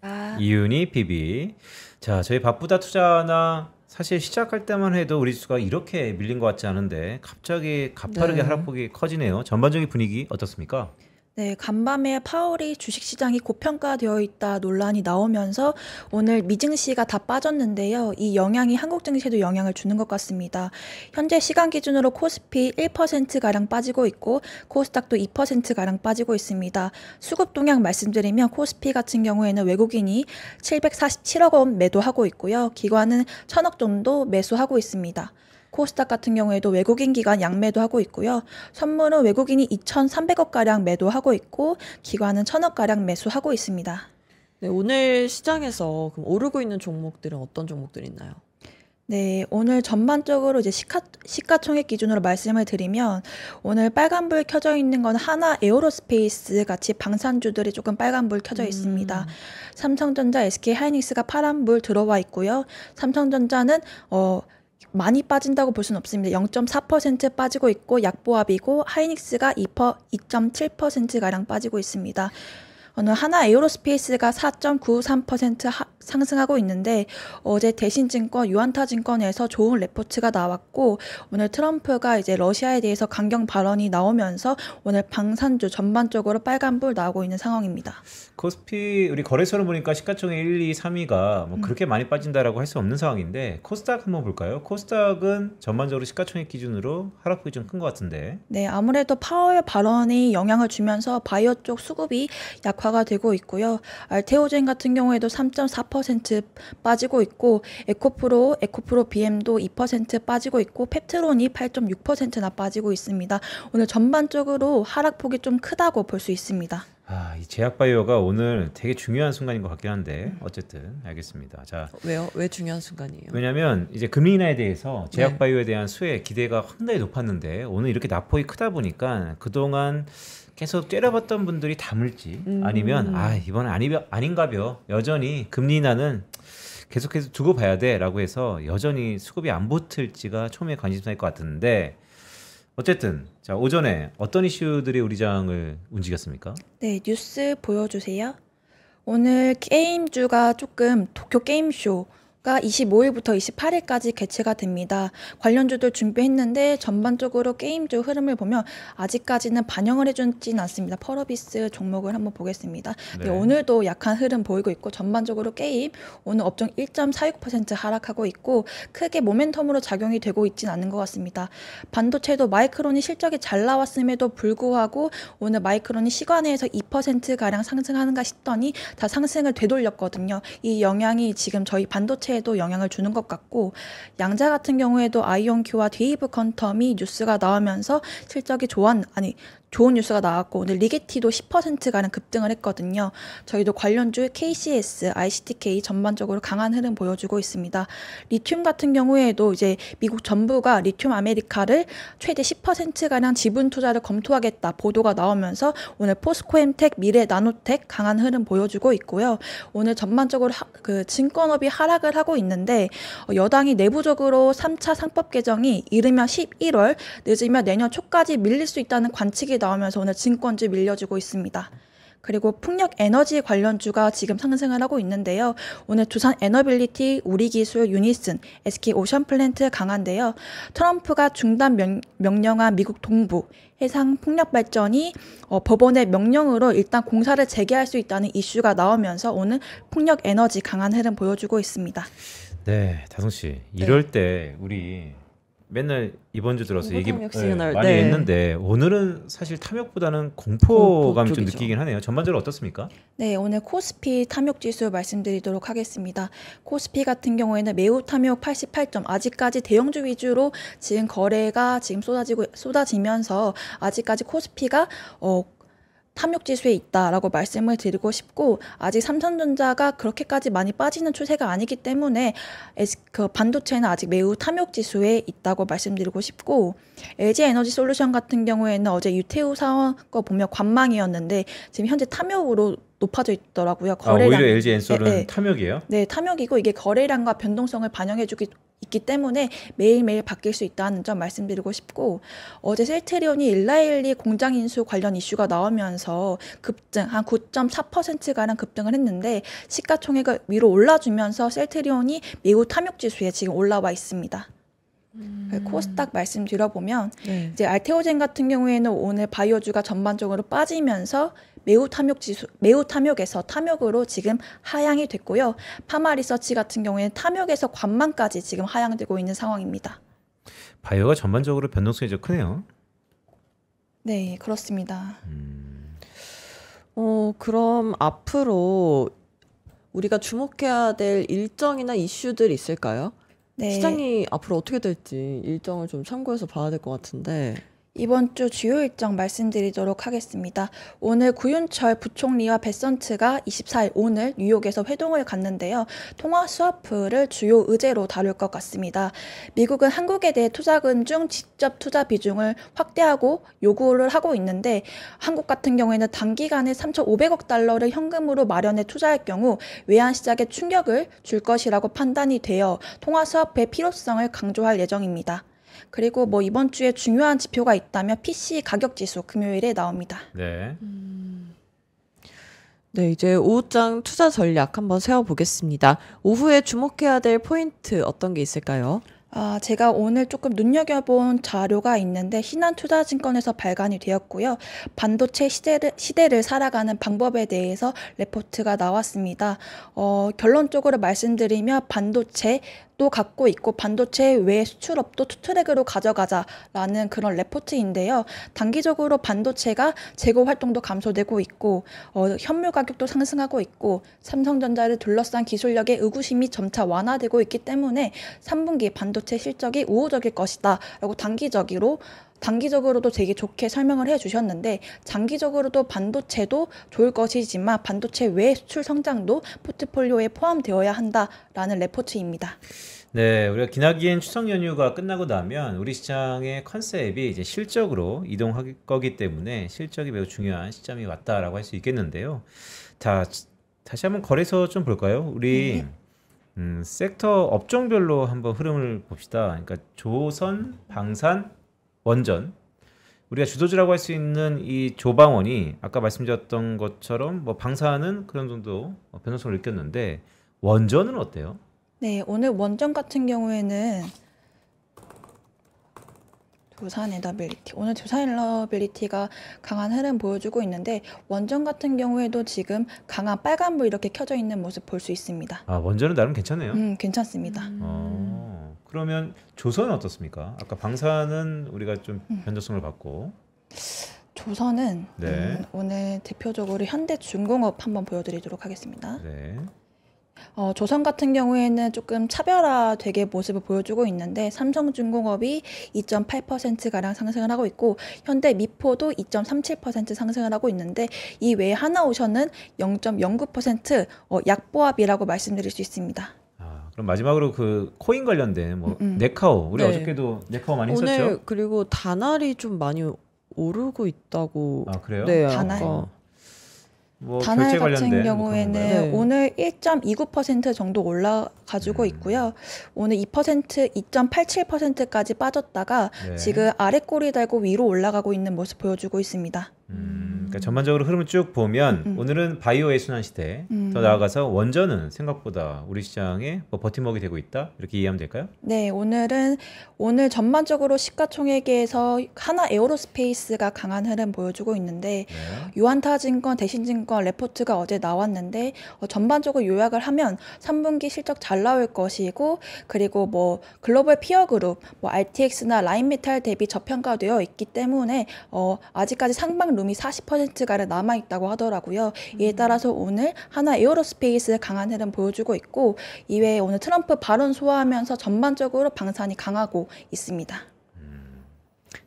A: 안녕하세요,
B: 이윤희 PB. 자, 저희 밥보다 투자나 사실 시작할 때만 해도 우리 수가 이렇게 밀린 것 같지 않은데 갑자기 가파르게 하락폭이 커지네요. 전반적인 분위기 어떻습니까?
F: 네, 간밤에 파월이 주식시장이 고평가되어 있다 논란이 나오면서 오늘 미증시가 다 빠졌는데요. 이 영향이 한국 증시에도 영향을 주는 것 같습니다. 현재 시간 기준으로 코스피 1%가량 빠지고 있고 코스닥도 2%가량 빠지고 있습니다. 수급 동향 말씀드리면 코스피 같은 경우에는 외국인이 747억 원 매도하고 있고요. 기관은 1,000억 정도 매수하고 있습니다. 코스닥 같은 경우에도 외국인 기관 양매도 하고 있고요. 선물은 외국인이 2,300억가량 매도하고 있고 기관은 1,000억가량 매수하고 있습니다.
A: 네, 오늘 시장에서 그럼 오르고 있는 종목들은 어떤 종목들이 있나요?
F: 네, 오늘 전반적으로 이제 시가총액 기준으로 말씀을 드리면 오늘 빨간불 켜져 있는 건 하나 에어로스페이스 같이 방산주들이 조금 빨간불 켜져 있습니다. 삼성전자, SK하이닉스가 파란불 들어와 있고요. 삼성전자는 많이 빠진다고 볼 수는 없습니다. 0.4% 빠지고 있고 약보합이고 하이닉스가 2.7%가량 빠지고 있습니다. 오늘 하나 에어로스페이스가 4.93% 상승하고 있는데 어제 대신증권, 유안타증권에서 좋은 레포트가 나왔고 오늘 트럼프가 이제 러시아에 대해서 강경 발언이 나오면서 오늘 방산주 전반적으로 빨간불 나오고 있는 상황입니다.
B: 코스피 우리 거래소를 보니까 시가총액 1, 2, 3위가 뭐 그렇게 많이 빠진다라고 할 수 없는 상황인데 코스닥 한번 볼까요? 코스닥은 전반적으로 시가총액 기준으로 하락폭이 좀 큰 것 같은데.
F: 네, 아무래도 파월 발언이 영향을 주면서 바이오 쪽 수급이 약화가 되고 있고요. 알테오젠 같은 경우에도 3.4% 빠지고 있고 에코프로 BM도 2% 빠지고 있고 펩트론이 8.6%나 빠지고 있습니다. 오늘 전반적으로 하락폭이 좀 크다고 볼 수 있습니다.
B: 이 제약바이오가 오늘 되게 중요한 순간인 것 같긴 한데 어쨌든 알겠습니다. 자,
A: 왜요? 왜 중요한 순간이에요?
B: 왜냐하면 이제 금리 인하에 대해서 제약바이오에 대한 수혜 기대가 상당히 높았는데 오늘 이렇게 낙폭이 크다 보니까 그동안 계속 째려봤던 분들이 담을지 아니면 이번엔 아닌가벼 여전히 금리 인하는 계속해서 두고 봐야 돼라고 해서 여전히 수급이 안 붙을지가 초미의 관심사일 것 같은데 어쨌든 자 오전에 어떤 이슈들이 우리 장을 움직였습니까?
F: 네, 뉴스 보여주세요. 오늘 게임주가 조금 도쿄 게임쇼가 25일부터 28일까지 개최가 됩니다. 관련주들 준비했는데 전반적으로 게임주 흐름을 보면 아직까지는 반영을 해주진 않습니다. 펄어비스 종목을 한번 보겠습니다. 네, 오늘도 약한 흐름 보이고 있고 전반적으로 게임 오늘 업종 1.46% 하락하고 있고 크게 모멘텀으로 작용이 되고 있진 않는 것 같습니다. 반도체도 마이크론이 실적이 잘 나왔음에도 불구하고 오늘 마이크론이 시간에서 2%가량 상승하는가 싶더니 다 상승을 되돌렸거든요. 이 영향이 지금 저희 반도체 에도 영향을 주는 것 같고 양자 같은 경우에도 아이온큐와 데이브 퀀텀이 뉴스가 나오면서 실적이 좋은 뉴스가 나왔고 오늘 리게티도 10%가량 급등을 했거든요. 저희도 관련주 KCS, ICTK 전반적으로 강한 흐름 보여주고 있습니다. 리튬 같은 경우에도 이제 미국 정부가 리튬 아메리카를 최대 10%가량 지분 투자를 검토하겠다 보도가 나오면서 오늘 포스코엠텍, 미래 나노텍 강한 흐름 보여주고 있고요. 오늘 전반적으로 증권업이 하락을 하고 있는데 여당이 내부적으로 3차 상법 개정이 이르면 11월, 늦으면 내년 초까지 밀릴 수 있다는 관측이 나오면서 오늘 증권주 밀려주고 있습니다. 그리고 풍력 에너지 관련주가 지금 상승을 하고 있는데요. 오늘 두산 에너빌리티, 우리기술, 유니슨, SK 오션플랜트 강한데요. 트럼프가 중단 명령한 미국 동부 해상 풍력 발전이 법원의 명령으로 일단 공사를 재개할 수 있다는 이슈가 나오면서 오늘 풍력 에너지 강한 흐름 보여주고 있습니다.
B: 네, 다솜 씨. 이럴 때 우리 맨날 이번 주 들어서 얘기 많이 했는데 오늘은 사실 탐욕보다는 공포감이 좀 느끼긴 하네요. 전반적으로 어떻습니까? 네,
F: 오늘 코스피 탐욕지수 말씀드리도록 하겠습니다. 코스피 같은 경우에는 매우 탐욕 88점, 아직까지 대형주 위주로 지금 거래가 지금 쏟아지면서 아직까지 코스피가 탐욕지수에 있다라고 말씀을 드리고 싶고 아직 삼성전자가 그렇게까지 많이 빠지는 추세가 아니기 때문에 반도체는 아직 매우 탐욕지수에 있다고 말씀드리고 싶고 LG에너지솔루션 같은 경우에는 어제 유태우 사원 거 보면 관망이었는데 지금 현재 탐욕으로 높아져 있더라고요.
B: 오히려 LG엔솔은 탐욕이에요?
F: 네, 탐욕이고 이게 거래량과 변동성을 반영해주기 있기 때문에 매일매일 바뀔 수 있다는 점 말씀드리고 싶고 어제 셀트리온이 일라일리 공장 인수 관련 이슈가 나오면서 급등 한 9.4%가량 급등을 했는데 시가총액을 위로 올라주면서 셀트리온이 매우 탐욕지수에 지금 올라와 있습니다. 코스닥 말씀드려보면 이제 알테오젠 같은 경우에는 오늘 바이오주가 전반적으로 빠지면서 매우 탐욕에서 탐욕으로 지금 하향이 됐고요. 파마리서치 같은 경우에는 탐욕에서 관망까지 지금 하향되고 있는 상황입니다.
B: 바이오가 전반적으로 변동성이 좀 크네요.
F: 네, 그렇습니다.
A: 그럼 앞으로 우리가 주목해야 될 일정이나 이슈들 있을까요? 네. 시장이 앞으로 어떻게 될지 일정을 좀 참고해서 봐야 될 것 같은데
F: 이번 주 주요 일정 말씀드리도록 하겠습니다. 오늘 구윤철 부총리와 베선트가 24일 오늘 뉴욕에서 회동을 갖는데요. 통화 스와프를 주요 의제로 다룰 것 같습니다. 미국은 한국에 대해 투자금 중 직접 투자 비중을 확대하고 요구를 하고 있는데 한국 같은 경우에는 단기간에 3,500억 달러를 현금으로 마련해 투자할 경우 외환 시장에 충격을 줄 것이라고 판단이 되어 통화 스와프의 필요성을 강조할 예정입니다. 그리고 이번 주에 중요한 지표가 있다면 PC 가격 지수 금요일에 나옵니다.
B: 네.
A: 네, 이제 오후장 투자 전략 한번 세워보겠습니다. 오후에 주목해야 될 포인트 어떤 게 있을까요?
F: 제가 오늘 조금 눈여겨본 자료가 있는데 신한투자증권에서 발간이 되었고요. 반도체 시대를 살아가는 방법에 대해서 레포트가 나왔습니다. 결론적으로 말씀드리면 반도체도 갖고 있고 반도체 외 수출업도 투트랙으로 가져가자라는 그런 레포트인데요. 단기적으로 반도체가 재고 활동도 감소되고 있고 현물 가격도 상승하고 있고 삼성전자를 둘러싼 기술력의 의구심이 점차 완화되고 있기 때문에 3분기 반도체 실적이 우호적일 것이다 라고 단기적으로도 되게 좋게 설명을 해주셨는데 장기적으로도 반도체도 좋을 것이지만 반도체 외 수출 성장도 포트폴리오에 포함되어야 한다라는 레포트입니다.
B: 네, 우리가 기나긴 추석 연휴가 끝나고 나면 우리 시장의 컨셉이 이제 실적으로 이동할 거기 때문에 실적이 매우 중요한 시점이 왔다라고 할 수 있겠는데요. 다시 한번 거래소 좀 볼까요? 우리 섹터 업종별로 한번 흐름을 봅시다. 그러니까 조선, 방산, 원전, 우리가 주도주라고 할 수 있는 이 조방원이 아까 말씀드렸던 것처럼 뭐 방산은 그런 정도 변동성을 느꼈는데 원전은 어때요?
F: 네, 오늘 원전 같은 경우에는 두산 에너빌리티가 강한 흐름 보여주고 있는데 원전 같은 경우에도 지금 강한 빨간불 이렇게 켜져 있는 모습 볼 수 있습니다.
B: 원전은 나름 괜찮네요.
F: 괜찮습니다.
B: 그러면 조선은 어떻습니까? 아까 방산은 우리가 좀 변동성을 받고
F: 조선은 오늘 대표적으로 현대중공업 한번 보여드리도록 하겠습니다.
B: 네.
F: 조선 같은 경우에는 조금 차별화되게 모습을 보여주고 있는데 삼성중공업이 2.8%가량 상승을 하고 있고 현대미포도 2.37% 상승을 하고 있는데 이 외에 하나오션은 0.09% 약보합이라고 말씀드릴 수 있습니다.
B: 그럼 마지막으로 그 코인 관련된 네카오 우리 어저께도 네카오 많이 했었죠.
A: 오늘 그리고 다날이 좀 많이 오르고 있다고.
B: 그래요?
A: 네,
F: 다날.
B: 다날
F: 같은 경우에는 오늘 1.29% 정도 올라가지고 있고요. 오늘 2.87%까지 빠졌다가 지금 아래 꼬리 달고 위로 올라가고 있는 모습 보여주고 있습니다.
B: 그러니까 전반적으로 흐름을 쭉 보면 오늘은 바이오의 순환 시대, 더 나아가서 원전은 생각보다 우리 시장에 버팀목이 되고 있다 이렇게 이해하면 될까요?
F: 네, 오늘 전반적으로 시가총액에서 하나 에어로스페이스가 강한 흐름 보여주고 있는데 유한타증권, 대신증권 레포트가 어제 나왔는데 전반적으로 요약을 하면 3분기 실적 잘 나올 것이고 그리고 뭐 글로벌 피어그룹, RTX나 라인메탈 대비 저평가되어 있기 때문에 아직까지 상방 룸이 40%가량 남아있다고 하더라고요. 이에 따라서 오늘 하나 에어로스페이스 강한 흐름 보여주고 있고 이외에 오늘 트럼프 발언 소화하면서 전반적으로 방산이 강하고 있습니다.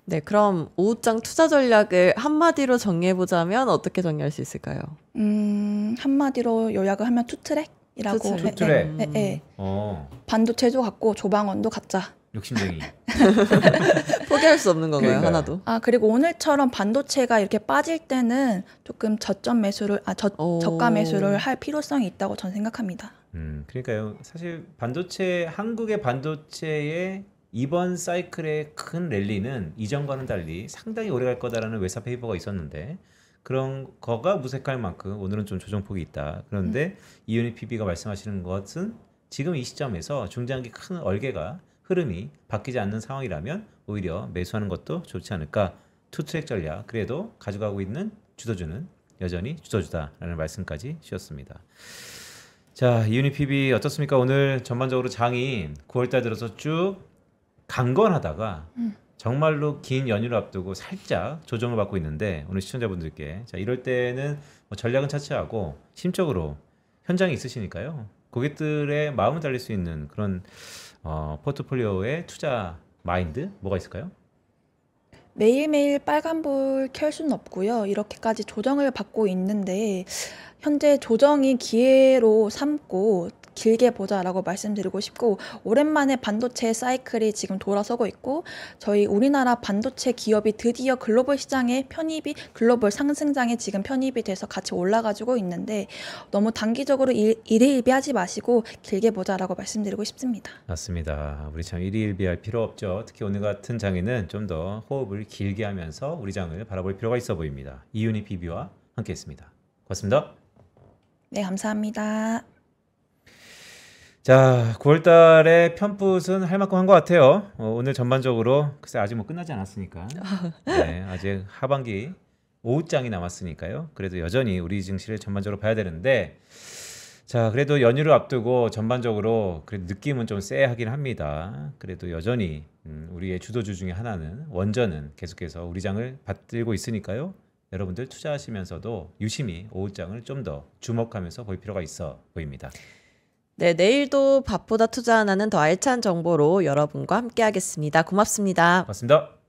A: 네, 그럼 오후장 투자 전략을 한마디로 정리해보자면 어떻게 정리할 수 있을까요?
F: 한마디로 요약을 하면 투트랙이라고.
B: 투트랙.
F: 네. 반도체도 같고 조방원도 갖자.
B: 욕심쟁이.
A: 포기할 수 없는 건가요?
B: 그러니까요.
A: 하나도?
F: 그리고 오늘처럼 반도체가 이렇게 빠질 때는 조금 저가 매수를 할 필요성이 있다고 저는 생각합니다.
B: 그러니까요. 사실 한국의 반도체의 이번 사이클의 큰 랠리는 이전과는 달리 상당히 오래 갈 거다라는 외사 페이퍼가 있었는데 그런 거가 무색할 만큼 오늘은 좀 조정폭이 있다. 그런데 이윤희 PB가 말씀하시는 것은 지금 이 시점에서 중장기 큰 얼개가 흐름이 바뀌지 않는 상황이라면 오히려 매수하는 것도 좋지 않을까. 투트랙 전략 그래도 가져가고 있는 주도주는 여전히 주도주다라는 말씀까지 주셨습니다. 자, 이윤희 PB 어떻습니까? 오늘 전반적으로 장이 9월달 들어서 쭉 강건하다가 정말로 긴 연휴를 앞두고 살짝 조정을 받고 있는데 오늘 시청자분들께 이럴 때는 전략은 차치하고 심적으로 현장에 있으시니까요. 고객들의 마음을 달릴 수 있는 그런 포트폴리오의 투자 마인드 뭐가 있을까요?
F: 매일매일 빨간불 켤 수는 없고요. 이렇게까지 조정을 받고 있는데 현재 조정이 기회로 삼고 길게 보자라고 말씀드리고 싶고 오랜만에 반도체 사이클이 지금 돌아서고 있고 저희 우리나라 반도체 기업이 드디어 글로벌 시장에 글로벌 상승장에 지금 편입이 돼서 같이 올라가지고 있는데 너무 단기적으로 일희일비하지 마시고 길게 보자라고 말씀드리고 싶습니다.
B: 맞습니다. 우리 참 일희일비할 필요 없죠. 특히 오늘 같은 장에는 좀 더 호흡을 길게 하면서 우리 장을 바라볼 필요가 있어 보입니다. 이윤희 PB와 함께했습니다. 고맙습니다.
F: 네, 감사합니다.
B: 자, 9월달에 편풋은 할 만큼 한 것 같아요. 오늘 전반적으로 글쎄 아직 뭐 끝나지 않았으니까 네, 아직 하반기 5장이 남았으니까요. 그래도 여전히 우리 증시를 전반적으로 봐야 되는데 자, 그래도 연휴를 앞두고 전반적으로 그래도 느낌은 좀 쎄하긴 합니다. 그래도 여전히 우리의 주도주 중에 하나는 원전은 계속해서 우리 장을 받들고 있으니까요. 여러분들 투자하시면서도 유심히 오후장을 좀 더 주목하면서 볼 필요가 있어 보입니다.
A: 네, 내일도 밥보다 투자 하나는 더 알찬 정보로 여러분과 함께하겠습니다. 고맙습니다.
B: 고맙습니다.